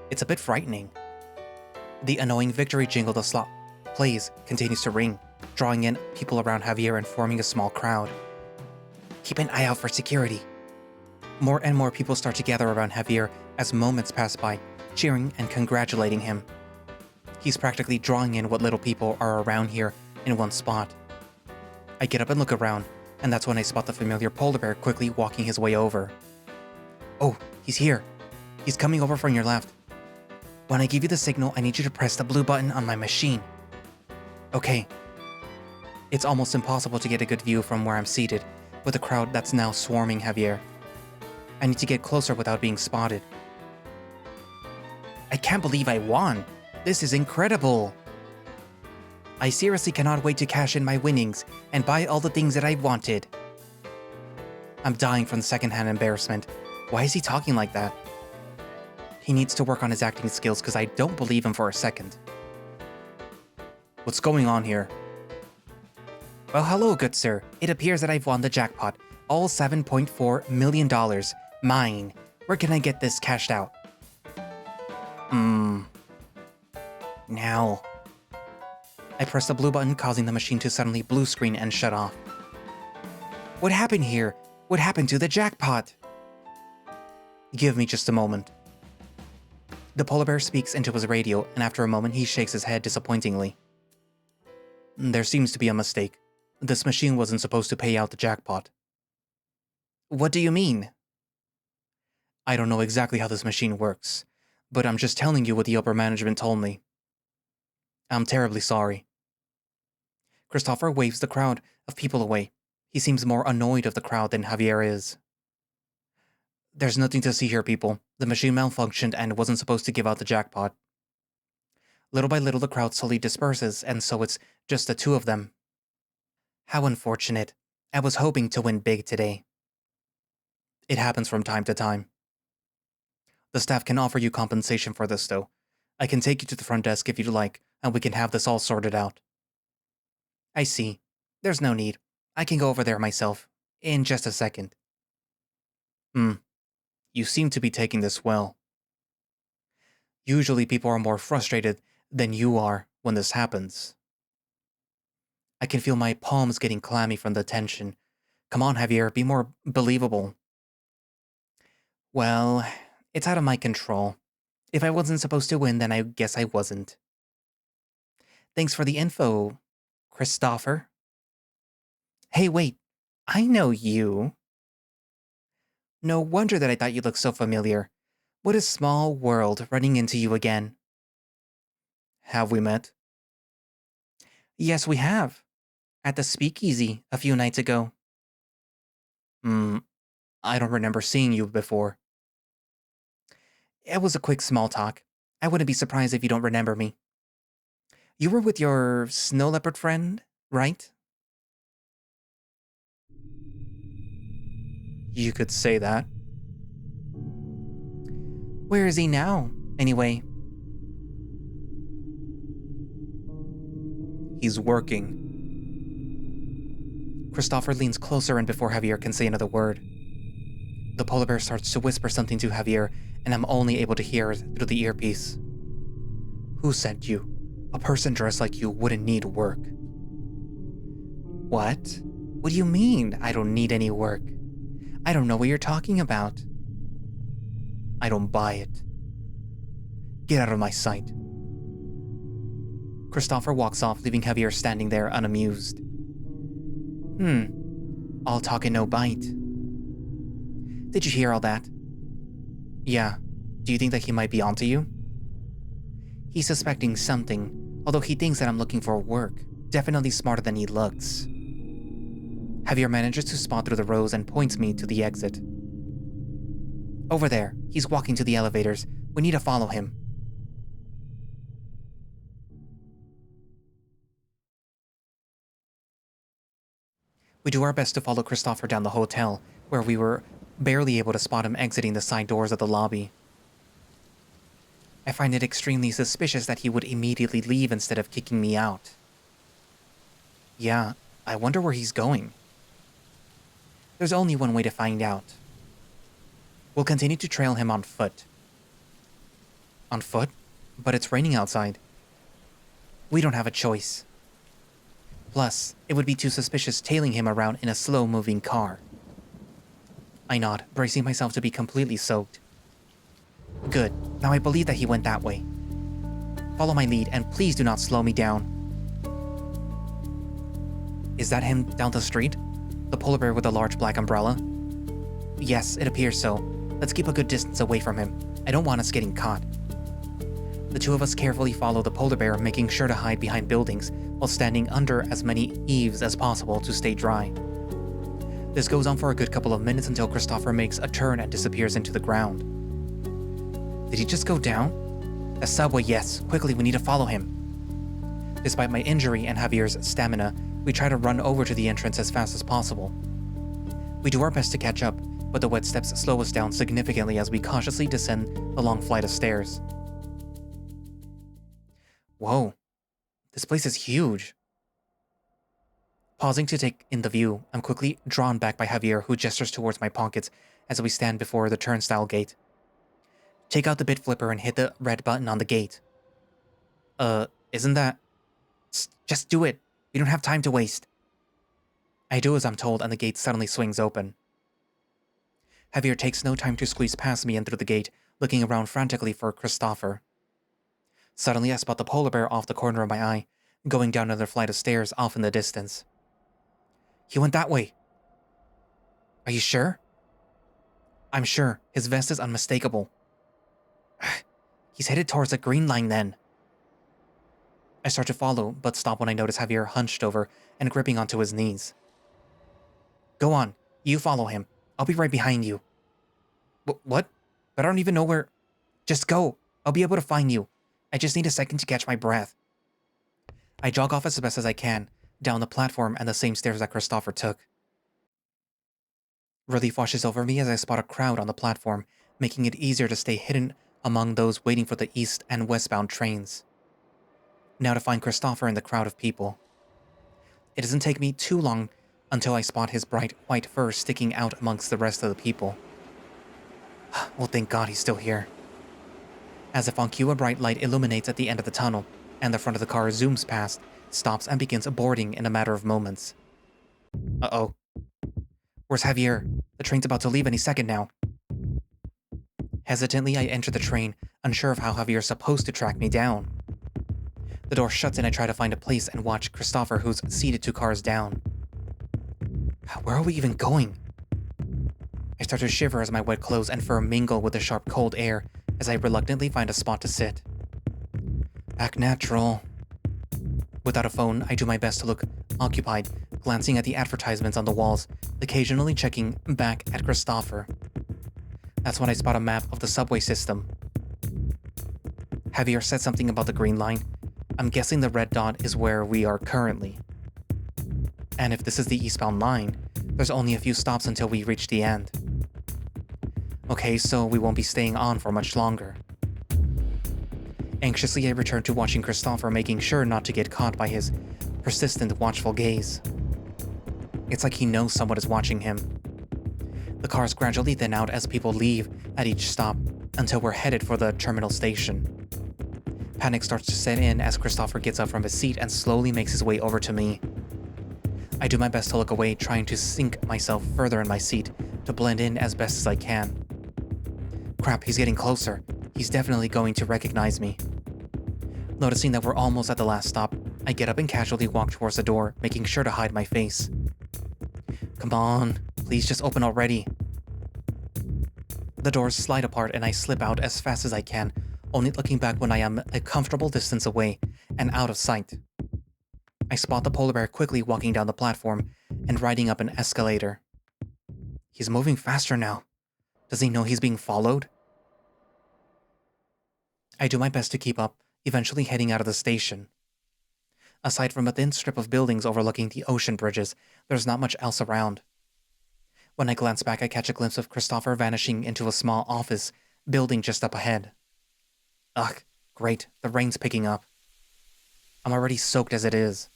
It's a bit frightening. The annoying victory jingle the slot plays continues to ring, drawing in people around Javier and forming a small crowd. Keep an eye out for security. More and more people start to gather around Javier as moments pass by, cheering and congratulating him. He's practically drawing in what little people are around here in one spot. I get up and look around, and that's when I spot the familiar polar bear quickly walking his way over. Oh, he's here. He's coming over from your left. When I give you the signal, I need you to press the blue button on my machine. Okay. It's almost impossible to get a good view from where I'm seated, with the crowd that's now swarming Javier. I need to get closer without being spotted. I can't believe I won. This is incredible. I seriously cannot wait to cash in my winnings and buy all the things that I wanted. I'm dying from the secondhand embarrassment. Why is he talking like that? He needs to work on his acting skills because I don't believe him for a second. What's going on here? Well, hello, good sir. It appears that I've won the jackpot. All $7.4 million. Mine. Where can I get this cashed out? Now. I press the blue button, causing the machine to suddenly blue screen and shut off. What happened here? What happened to the jackpot? Give me just a moment. The polar bear speaks into his radio, and after a moment he shakes his head disappointingly. There seems to be a mistake. This machine wasn't supposed to pay out the jackpot. What do you mean? I don't know exactly how this machine works, but I'm just telling you what the upper management told me. I'm terribly sorry. Christopher waves the crowd of people away. He seems more annoyed of the crowd than Javier is. There's nothing to see here, people. The machine malfunctioned and wasn't supposed to give out the jackpot. Little by little, the crowd slowly disperses, and so it's just the two of them. How unfortunate. I was hoping to win big today. It happens from time to time. The staff can offer you compensation for this, though. I can take you to the front desk if you'd like, and we can have this all sorted out. I see. There's no need. I can go over there myself. In just a second. You seem to be taking this well. Usually people are more frustrated than you are when this happens. I can feel my palms getting clammy from the tension. Come on, Javier, be more believable. Well, it's out of my control. If I wasn't supposed to win, then I guess I wasn't. Thanks for the info, Christopher. Hey, wait. I know you. No wonder that I thought you looked so familiar. What a small world running into you again. Have we met? Yes, we have. At the speakeasy a few nights ago. I don't remember seeing you before. It was a quick small talk. I wouldn't be surprised if you don't remember me. You were with your snow leopard friend, right? You could say that. Where is he now, anyway? He's working. Christopher leans closer and before Javier can say another word. The polar bear starts to whisper something to Javier, and I'm only able to hear it through the earpiece. Who sent you? A person dressed like you wouldn't need work. What? What do you mean, I don't need any work? I don't know what you're talking about. I don't buy it. Get out of my sight. Christopher walks off, leaving Javier standing there unamused. All talk and no bite. Did you hear all that? Yeah. Do you think that he might be onto you? He's suspecting something, although he thinks that I'm looking for work. Definitely smarter than he looks. Javier manages to spot through the rows and points me to the exit. Over there. He's walking to the elevators. We need to follow him. We do our best to follow Christopher down the hotel, where we were barely able to spot him exiting the side doors of the lobby. I find it extremely suspicious that he would immediately leave instead of kicking me out. Yeah, I wonder where he's going. There's only one way to find out. We'll continue to trail him on foot. On foot? But it's raining outside. We don't have a choice. Plus, it would be too suspicious tailing him around in a slow-moving car. I nod, bracing myself to be completely soaked. Good. Now I believe that he went that way. Follow my lead, and please do not slow me down. Is that him down the street? The polar bear with the large black umbrella? Yes, it appears so. Let's keep a good distance away from him. I don't want us getting caught. The two of us carefully follow the polar bear, making sure to hide behind buildings while standing under as many eaves as possible to stay dry. This goes on for a good couple of minutes until Christopher makes a turn and disappears into the ground. Did he just go down? The subway, yes. Quickly, we need to follow him. Despite my injury and Javier's stamina, we try to run over to the entrance as fast as possible. We do our best to catch up, but the wet steps slow us down significantly as we cautiously descend the long flight of stairs. Whoa, this place is huge. Pausing to take in the view, I'm quickly drawn back by Javier, who gestures towards my pockets as we stand before the turnstile gate. Take out the bit flipper and hit the red button on the gate. Isn't that... Just do it. We don't have time to waste. I do as I'm told, and the gate suddenly swings open. Javier takes no time to squeeze past me and through the gate, looking around frantically for Christopher. Suddenly, I spot the polar bear off the corner of my eye, going down another flight of stairs off in the distance. He went that way. Are you sure? I'm sure. His vest is unmistakable. He's headed towards the green line then. I start to follow, but stop when I notice Javier hunched over and gripping onto his knees. Go on. You follow him. I'll be right behind you. What? But I don't even know where... Just go. I'll be able to find you. I just need a second to catch my breath. I jog off as best as I can, down the platform and the same stairs that Christopher took. Relief washes over me as I spot a crowd on the platform, making it easier to stay hidden among those waiting for the east and westbound trains. Now to find Christopher in the crowd of people. It doesn't take me too long until I spot his bright white fur sticking out amongst the rest of the people. Well, thank God he's still here. As if on cue, a bright light illuminates at the end of the tunnel, and the front of the car zooms past, stops, and begins boarding in a matter of moments. Uh-oh. Where's Javier? The train's about to leave any second now. Hesitantly, I enter the train, unsure of how Javier's supposed to track me down. The door shuts and I try to find a place and watch Christopher, who's seated 2 cars down. Where are we even going? I start to shiver as my wet clothes and fur mingle with the sharp cold air as I reluctantly find a spot to sit. Act natural. Without a phone, I do my best to look occupied, glancing at the advertisements on the walls, occasionally checking back at Christopher. That's when I spot a map of the subway system. Javier said something about the green line. I'm guessing the red dot is where we are currently. And if this is the eastbound line, there's only a few stops until we reach the end. Okay, so we won't be staying on for much longer. Anxiously, I return to watching Christopher, making sure not to get caught by his persistent, watchful gaze. It's like he knows someone is watching him. The cars gradually thin out as people leave at each stop until we're headed for the terminal station. Panic starts to set in as Christopher gets up from his seat and slowly makes his way over to me. I do my best to look away, trying to sink myself further in my seat to blend in as best as I can. Crap, he's getting closer. He's definitely going to recognize me. Noticing that we're almost at the last stop, I get up and casually walk towards the door, making sure to hide my face. Come on, please just open already. The doors slide apart and I slip out as fast as I can, only looking back when I am a comfortable distance away and out of sight. I spot the polar bear quickly walking down the platform and riding up an escalator. He's moving faster now. Does he know he's being followed? I do my best to keep up, eventually heading out of the station. Aside from a thin strip of buildings overlooking the ocean bridges, there's not much else around. When I glance back, I catch a glimpse of Christopher vanishing into a small office building just up ahead. Ugh, great, the rain's picking up. I'm already soaked as it is.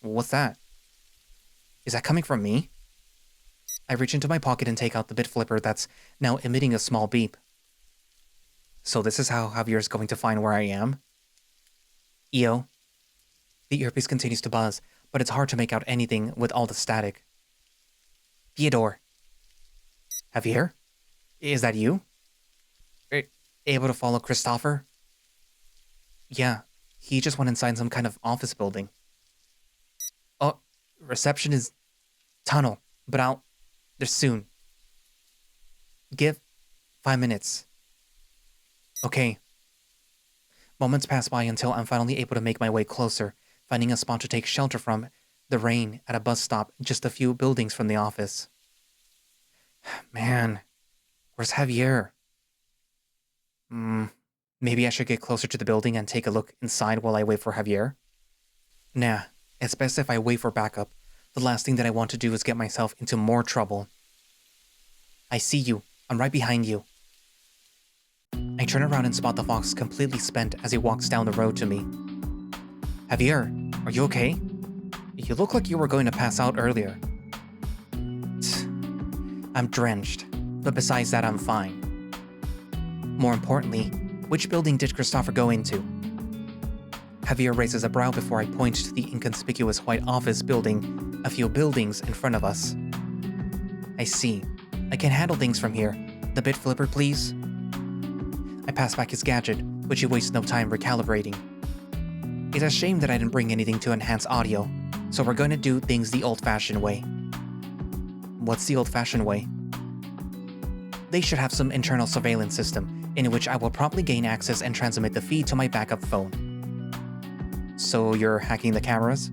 What's that? Is that coming from me? I reach into my pocket and take out the bit flipper that's now emitting a small beep. So this is how Javier's going to find where I am? EO. The earpiece continues to buzz, but it's hard to make out anything with all the static. Theodore. Javier? Is that you? Able to follow Christopher? Yeah, he just went inside some kind of office building. Oh, reception is tunnel, but there's soon. Give 5 minutes. Okay. Moments pass by until I'm finally able to make my way closer, finding a spot to take shelter from the rain at a bus stop just a few buildings from the office. Man, where's Javier? Maybe I should get closer to the building and take a look inside while I wait for Javier? Nah, it's best if I wait for backup. The last thing that I want to do is get myself into more trouble. I see you. I'm right behind you. I turn around and spot the fox completely spent as he walks down the road to me. Javier, are you okay? You look like you were going to pass out earlier. I'm drenched, but besides that, I'm fine. More importantly, which building did Christopher go into? Javier raises a brow before I point to the inconspicuous white office building a few buildings in front of us. I see. I can handle things from here. The bit flipper, please. I pass back his gadget, which he wastes no time recalibrating. It's a shame that I didn't bring anything to enhance audio, so we're going to do things the old-fashioned way. What's the old-fashioned way? They should have some internal surveillance system in which I will promptly gain access and transmit the feed to my backup phone. So you're hacking the cameras?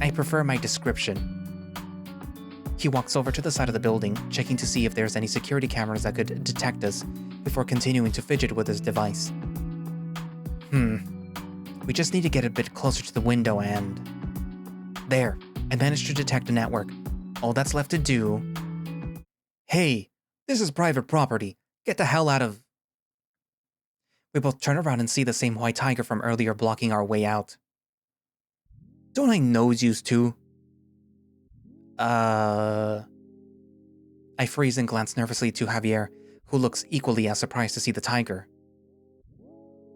I prefer my description. He walks over to the side of the building, checking to see if there's any security cameras that could detect us, before continuing to fidget with his device. We just need to get a bit closer to the window and... There, I managed to detect a network. All that's left to do... Hey, this is private property. Get the hell out of... We both turn around and see the same white tiger from earlier blocking our way out. Don't I nose use too? I freeze and glance nervously to Javier, who looks equally as surprised to see the tiger.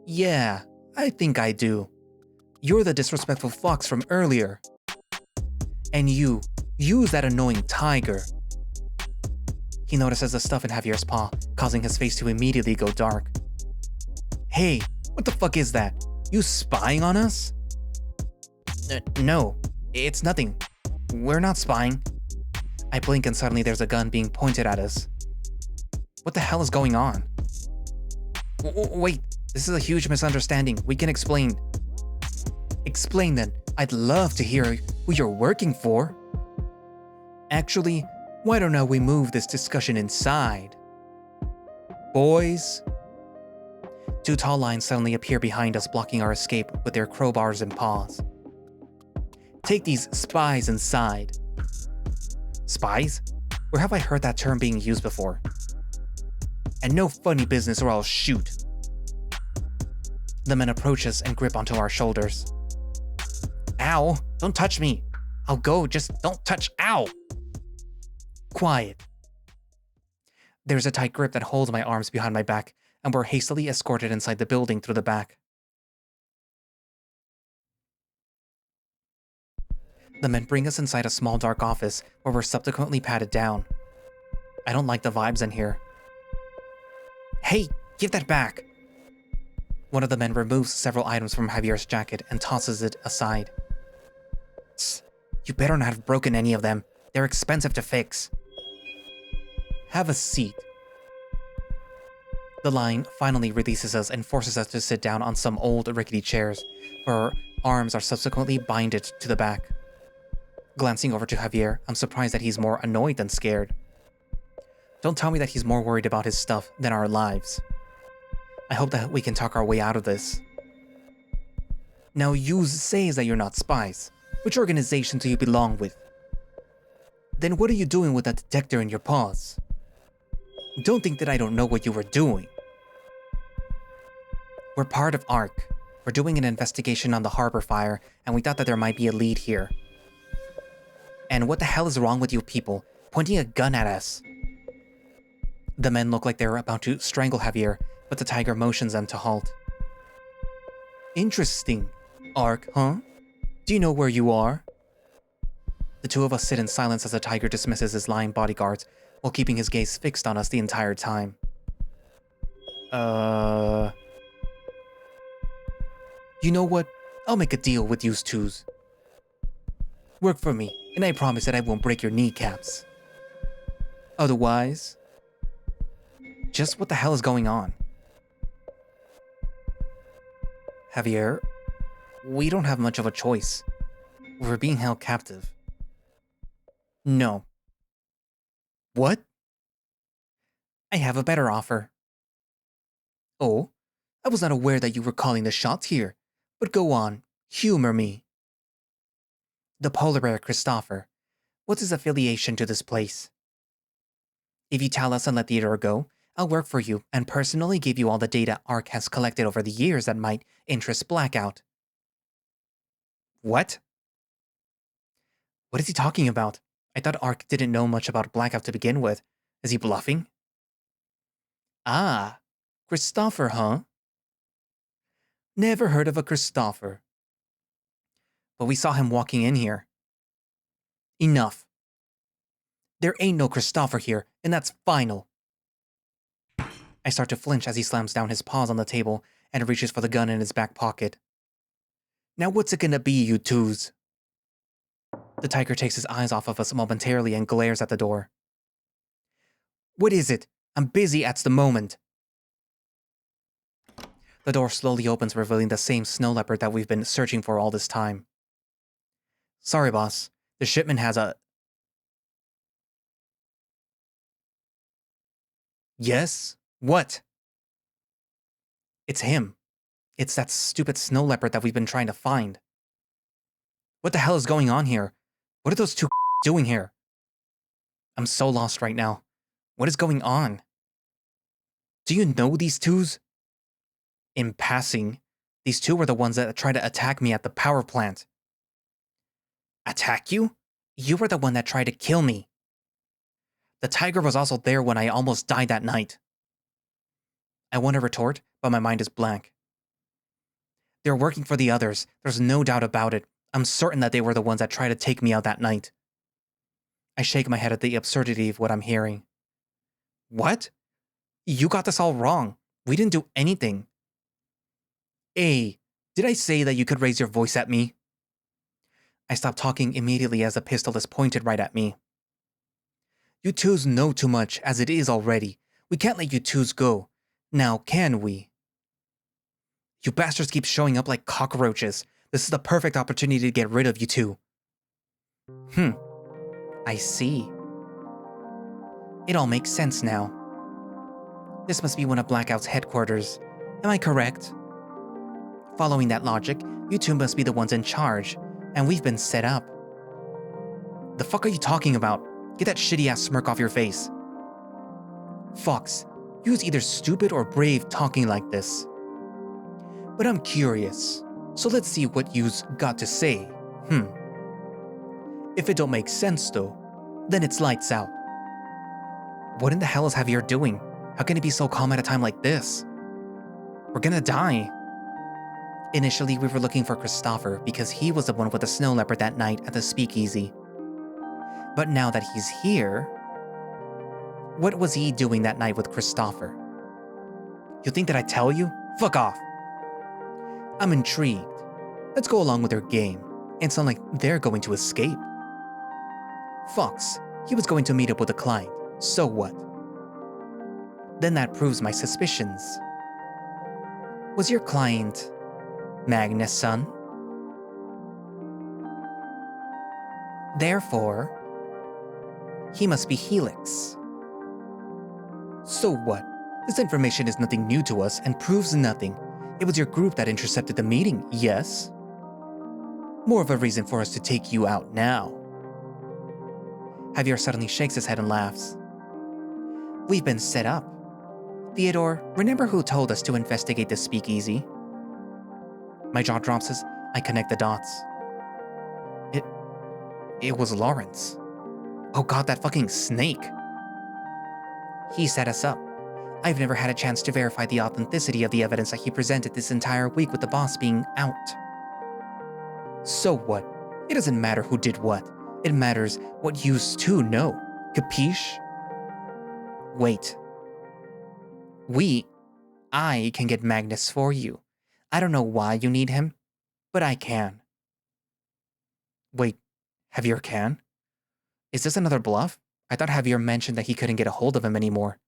Yeah, I think I do. You're the disrespectful fox from earlier. And you's that annoying tiger. He notices the stuff in Javier's paw, causing his face to immediately go dark. Hey, what the fuck is that? You spying on us? No, it's nothing. We're not spying. I blink and suddenly there's a gun being pointed at us. What the hell is going on? Wait, this is a huge misunderstanding. We can explain. Explain then. I'd love to hear who you're working for. Actually, why don't we move this discussion inside? Boys? Two tall lines suddenly appear behind us, blocking our escape with their crowbars and paws. Take these spies inside. Spies? Where have I heard that term being used before? And no funny business or I'll shoot. The men approach us and grip onto our shoulders. Ow! Don't touch me! I'll go, just don't touch- Ow! Quiet. There's a tight grip that holds my arms behind my back, and we're hastily escorted inside the building through the back. The men bring us inside a small dark office where we're subsequently patted down. I don't like the vibes in here. Hey, give that back! One of the men removes several items from Javier's jacket and tosses it aside. Tss, you better not have broken any of them. They're expensive to fix. Have a seat. The line finally releases us and forces us to sit down on some old rickety chairs, where our arms are subsequently binded to the back. Glancing over to Javier, I'm surprised that he's more annoyed than scared. Don't tell me that he's more worried about his stuff than our lives. I hope that we can talk our way out of this. Now you say that you're not spies. Which organization do you belong with? Then what are you doing with that detector in your paws? Don't think that I don't know what you were doing. We're part of ARC. We're doing an investigation on the harbor fire, and we thought that there might be a lead here. And what the hell is wrong with you people, pointing a gun at us? The men look like they're about to strangle Javier, but the tiger motions them to halt. Interesting. ARC, huh? Do you know where you are? The two of us sit in silence as the tiger dismisses his lying bodyguards, while keeping his gaze fixed on us the entire time. You know what? I'll make a deal with you twos. Work for me, and I promise that I won't break your kneecaps. Otherwise... Just what the hell is going on? Javier, we don't have much of a choice. We're being held captive. No. What? I have a better offer. Oh, I was not aware that you were calling the shots here, but go on, humor me. The polar bear Christopher. What's his affiliation to this place? If you tell us and let Theodore go, I'll work for you and personally give you all the data ARC has collected over the years that might interest Blackout. What? What is he talking about? I thought ARC didn't know much about Blackout to begin with. Is he bluffing? Ah, Christopher, huh? Never heard of a Christopher. But we saw him walking in here. Enough. There ain't no Christopher here, and that's final. I start to flinch as he slams down his paws on the table and reaches for the gun in his back pocket. Now what's it gonna be, you twos? The tiger takes his eyes off of us momentarily and glares at the door. What is it? I'm busy at the moment. The door slowly opens, revealing the same snow leopard that we've been searching for all this time. Sorry, boss. The shipment has a... Yes? What? It's him. It's that stupid snow leopard that we've been trying to find. What the hell is going on here? What are those two doing here? I'm so lost right now. What is going on? Do you know these twos? In passing, these two were the ones that tried to attack me at the power plant. Attack you? You were the one that tried to kill me. The tiger was also there when I almost died that night. I want to retort, but my mind is blank. They're working for the others, there's no doubt about it. I'm certain that they were the ones that tried to take me out that night. I shake my head at the absurdity of what I'm hearing. What? You got this all wrong. We didn't do anything. Hey, did I say that you could raise your voice at me? I stop talking immediately as the pistol is pointed right at me. You twos know too much as it is already. We can't let you twos go. Now, can we? You bastards keep showing up like cockroaches. This is the perfect opportunity to get rid of you two. I see. It all makes sense now. This must be one of Blackout's headquarters. Am I correct? Following that logic, you two must be the ones in charge, and we've been set up. The fuck are you talking about? Get that shitty-ass smirk off your face. Fox, you's either stupid or brave talking like this. But I'm curious, so let's see what you's got to say. If it don't make sense though, then it's lights out. What in the hell is Javier doing? How can he be so calm at a time like this? We're gonna die. Initially, we were looking for Christopher because he was the one with the snow leopard that night at the speakeasy. But now that he's here, what was he doing that night with Christopher? You think that I tell you? Fuck off. I'm intrigued. Let's go along with their game. It's not like they're going to escape. Fox, he was going to meet up with a client. So what? Then that proves my suspicions. Was your client Magnus' son? Therefore, he must be Helix. So what? This information is nothing new to us and proves nothing. It was your group that intercepted the meeting, yes? More of a reason for us to take you out now. Javier suddenly shakes his head and laughs. We've been set up. Theodore, remember who told us to investigate the speakeasy? My jaw drops as I connect the dots. It was Lawrence. Oh god, that fucking snake. He set us up. I've never had a chance to verify the authenticity of the evidence that he presented this entire week with the boss being out. So what? It doesn't matter who did what. It matters what you two know. Capiche? Wait. I can get Magnus for you. I don't know why you need him, but I can. Wait, Javier can? Is this another bluff? I thought Javier mentioned that he couldn't get a hold of him anymore.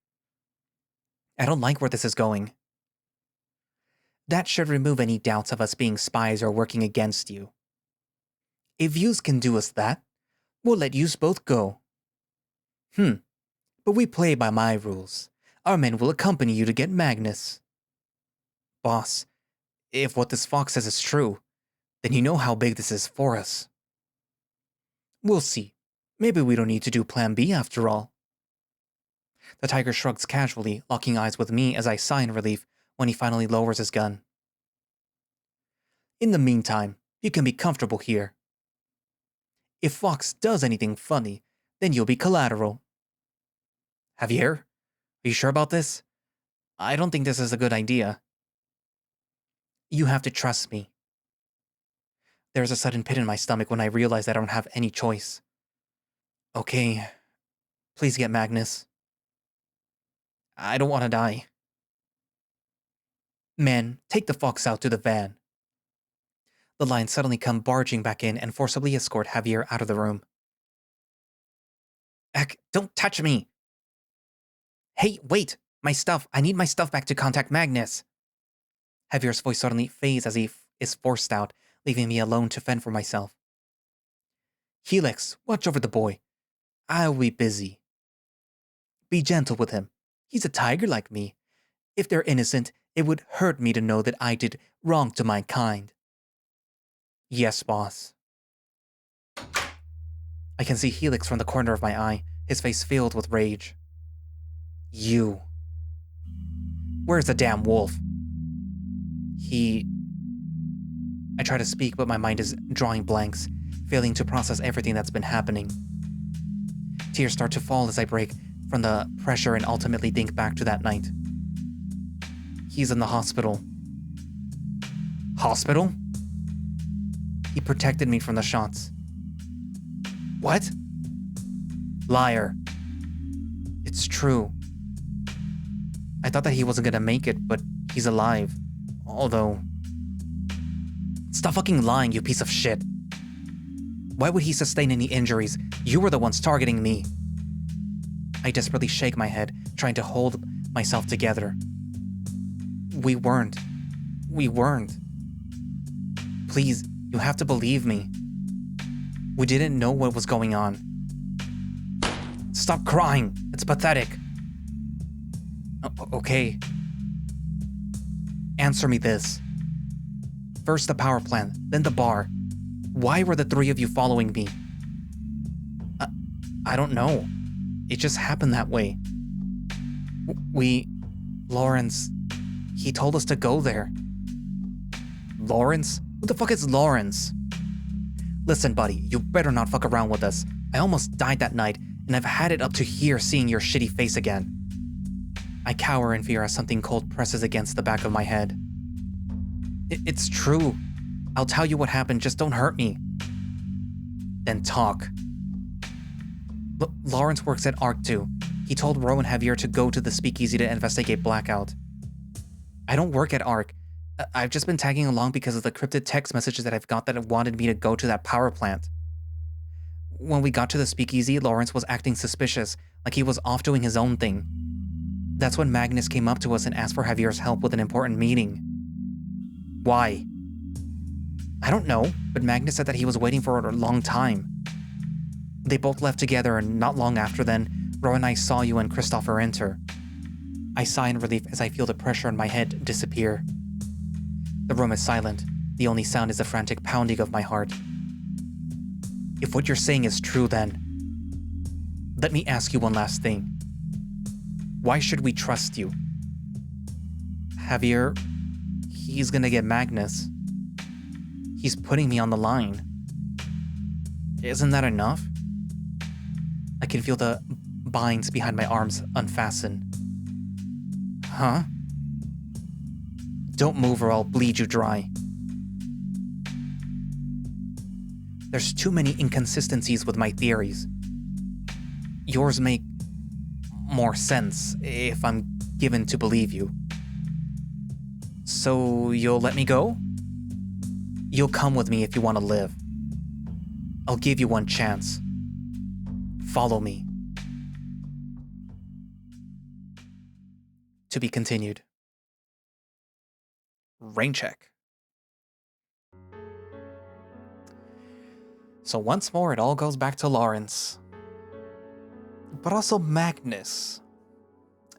I don't like where this is going. That should remove any doubts of us being spies or working against you. If yous can do us that, we'll let yous both go. But we play by my rules. Our men will accompany you to get Magnus. Boss, if what this fox says is true, then you know how big this is for us. We'll see. Maybe we don't need to do Plan B after all. The tiger shrugs casually, locking eyes with me as I sigh in relief when he finally lowers his gun. In the meantime, you can be comfortable here. If Fox does anything funny, then you'll be collateral. Javier, are you sure about this? I don't think this is a good idea. You have to trust me. There's a sudden pit in my stomach when I realize that I don't have any choice. Okay, please get Magnus. I don't want to die. Men, take the fox out to the van. The lions suddenly come barging back in and forcibly escort Javier out of the room. Eck, don't touch me! Hey, wait! My stuff! I need my stuff back to contact Magnus! Javier's voice suddenly fades as he is forced out, leaving me alone to fend for myself. Helix, watch over the boy. I'll be busy. Be gentle with him. He's a tiger like me. If they're innocent, it would hurt me to know that I did wrong to my kind. Yes, boss. I can see Helix from the corner of my eye, his face filled with rage. You. Where's the damn wolf? I try to speak, but my mind is drawing blanks, failing to process everything that's been happening. Tears start to fall as I break from the pressure and ultimately think back to that night. He's in the hospital. Hospital? He protected me from the shots. What? Liar. It's true. I thought that he wasn't gonna make it, but he's alive. Although... Stop fucking lying, you piece of shit. Why would he sustain any injuries? You were the ones targeting me. I desperately shake my head, trying to hold myself together. We weren't. Please, you have to believe me. We didn't know what was going on. Stop crying. It's pathetic. Okay. Answer me this. First the power plant, then the bar. Why were the three of you following me? I don't know. It just happened that way. Lawrence, he told us to go there. Lawrence? Who the fuck is Lawrence? Listen, buddy, you better not fuck around with us. I almost died that night, and I've had it up to here seeing your shitty face again. I cower in fear as something cold presses against the back of my head. It's true. I'll tell you what happened, just don't hurt me. Then talk. Lawrence works at ARC too. He told Ro and Javier to go to the speakeasy to investigate Blackout. I don't work at ARC. I've just been tagging along because of the cryptic text messages that I've got that wanted me to go to that power plant. When we got to the speakeasy, Lawrence was acting suspicious, like he was off doing his own thing. That's when Magnus came up to us and asked for Javier's help with an important meeting. Why? I don't know, but Magnus said that he was waiting for it a long time. They both left together, and not long after then, Ro and I saw you and Christopher enter. I sigh in relief as I feel the pressure on my head disappear. The room is silent. The only sound is the frantic pounding of my heart. If what you're saying is true, then let me ask you one last thing. Why should we trust you? Javier, he's gonna get Magnus. He's putting me on the line. Isn't that enough? I can feel the binds behind my arms unfasten. Huh? Don't move or I'll bleed you dry. There's too many inconsistencies with my theories. Yours make more sense if I'm given to believe you. So you'll let me go? You'll come with me if you want to live. I'll give you one chance. Follow me. To be continued. Rain check. So once more, it all goes back to Lawrence. But also Magnus.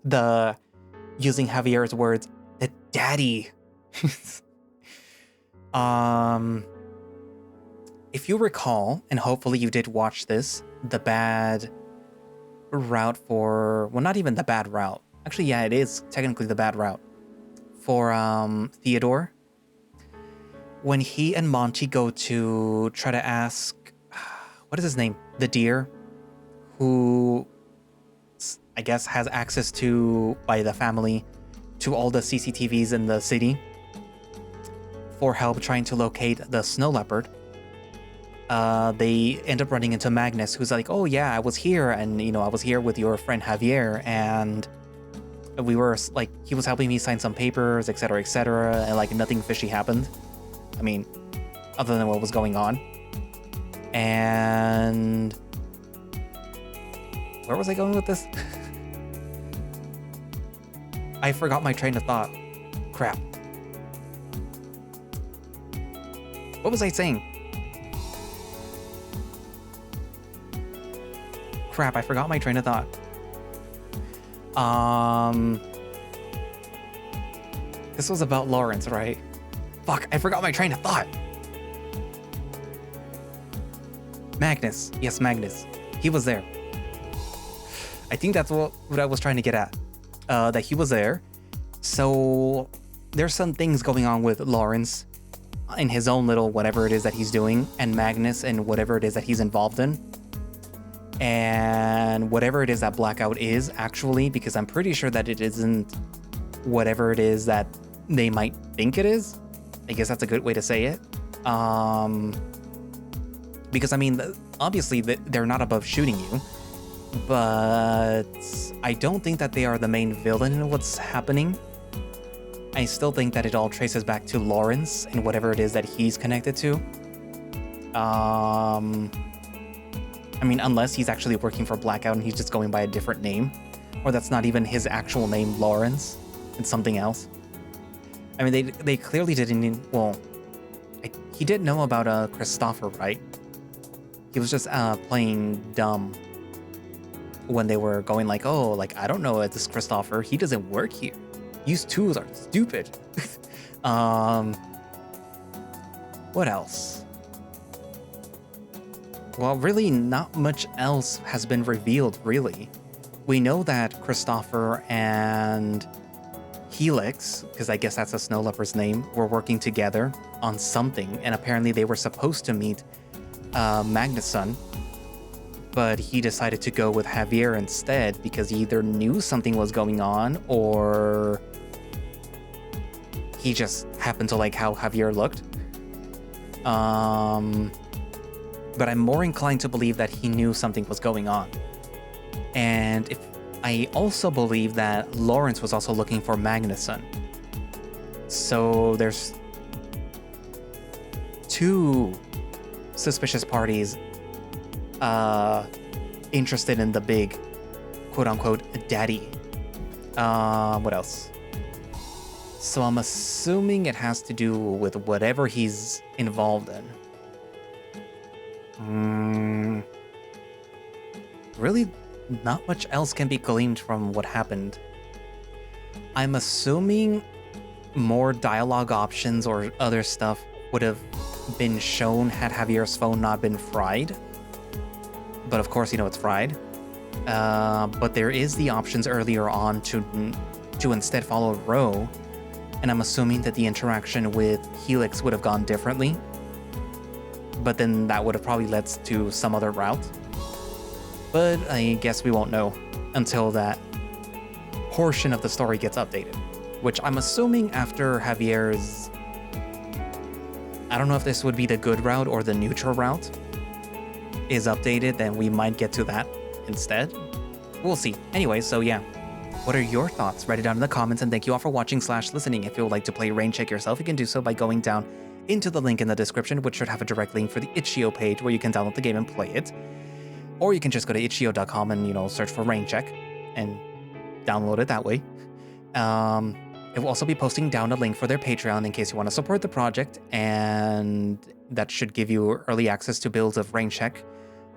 Using Javier's words, the daddy. If you recall, and hopefully you did watch this, the bad route for... Well, not even the bad route. Actually, yeah, it is technically the bad route. For Theodore. When he and Monty go to try to ask... What is his name? The deer. Who, I guess, has access to, by the family, to all the CCTVs in the city. For help trying to locate the snow leopard. They end up running into Magnus, who's like, oh yeah, I was here, and I was here with your friend Javier, and we were like, he was helping me sign some papers, etc., and like nothing fishy happened. I mean, other than what was going on. And where was I going with this? I forgot my train of thought. Crap. What was I saying? Crap, I forgot my train of thought. This was about Lawrence, right? Fuck, I forgot my train of thought. Magnus. Yes, Magnus. He was there. I think that's what I was trying to get at. That he was there. So there's some things going on with Lawrence in his own little whatever it is that he's doing, and Magnus and whatever it is that he's involved in. And whatever it is that Blackout is, actually, because I'm pretty sure that it isn't whatever it is that they might think it is. I guess that's a good way to say it. Because, I mean, obviously they're not above shooting you, but I don't think that they are the main villain in what's happening. I still think that it all traces back to Lawrence and whatever it is that he's connected to. I mean, unless he's actually working for Blackout and he's just going by a different name, or that's not even his actual name, Lawrence. It's something else. I mean, they clearly didn't. Well, he didn't know about Christopher, right? He was just playing dumb when they were going like, oh, like, I don't know this Christopher. He doesn't work here. These tools are stupid. What else? Well, really not much else has been revealed, really. We know that Christopher and Helix, because I guess that's a snow leopard's name, were working together on something, and apparently they were supposed to meet Magnus' son, but he decided to go with Javier instead because he either knew something was going on or he just happened to like how Javier looked. But I'm more inclined to believe that he knew something was going on. And I also believe that Lawrence was also looking for Magnuson. So there's two suspicious parties interested in the big quote-unquote daddy. What else? So I'm assuming it has to do with whatever he's involved in. Really, not much else can be gleaned from what happened. I'm assuming more dialogue options or other stuff would have been shown had Javier's phone not been fried. But of course, it's fried. But there is the options earlier on to instead follow Roe. And I'm assuming that the interaction with Helix would have gone differently. But then that would have probably led to some other route. But I guess we won't know until that portion of the story gets updated. Which I'm assuming after Javier's... I don't know if this would be the good route or the neutral route is updated, then we might get to that instead. We'll see. Anyway, so yeah. What are your thoughts? Write it down in the comments, and thank you all for watching/listening. If you would like to play Rain Check yourself, you can do so by going down into the link in the description, which should have a direct link for the itch.io page where you can download the game and play it. Or you can just go to itch.io.com and, search for Rain Check and download it that way. It will also be posting down a link for their Patreon in case you want to support the project, and that should give you early access to builds of Rain Check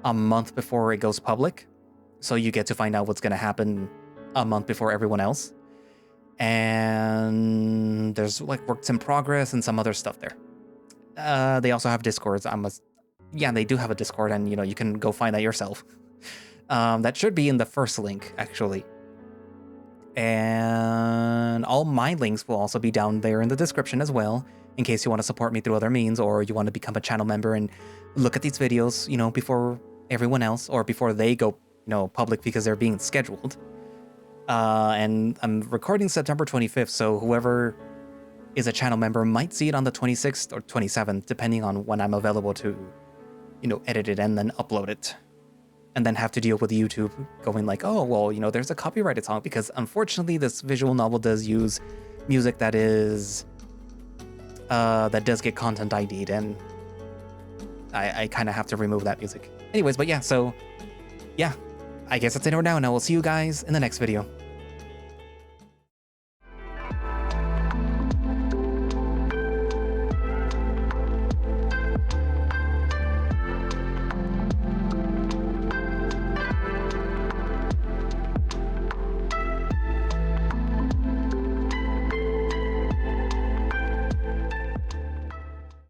a month before it goes public. So you get to find out what's going to happen a month before everyone else. And there's like works in progress and some other stuff there. They also have Discords. Yeah, they do have a Discord, and you can go find that yourself. That should be in the first link, actually. And all my links will also be down there in the description as well, in case you want to support me through other means, or you want to become a channel member and look at these videos, before everyone else, or before they go, public because they're being scheduled. And I'm recording September 25th, so whoever is a channel member might see it on the 26th or 27th, depending on when I'm available to, edit it and then upload it. And then have to deal with YouTube going like, oh, well, there's a copyrighted song, because unfortunately this visual novel does use music that is, that does get content ID'd, and I kind of have to remove that music. Anyways, but yeah, so, yeah, I guess that's it for now, and I will see you guys in the next video.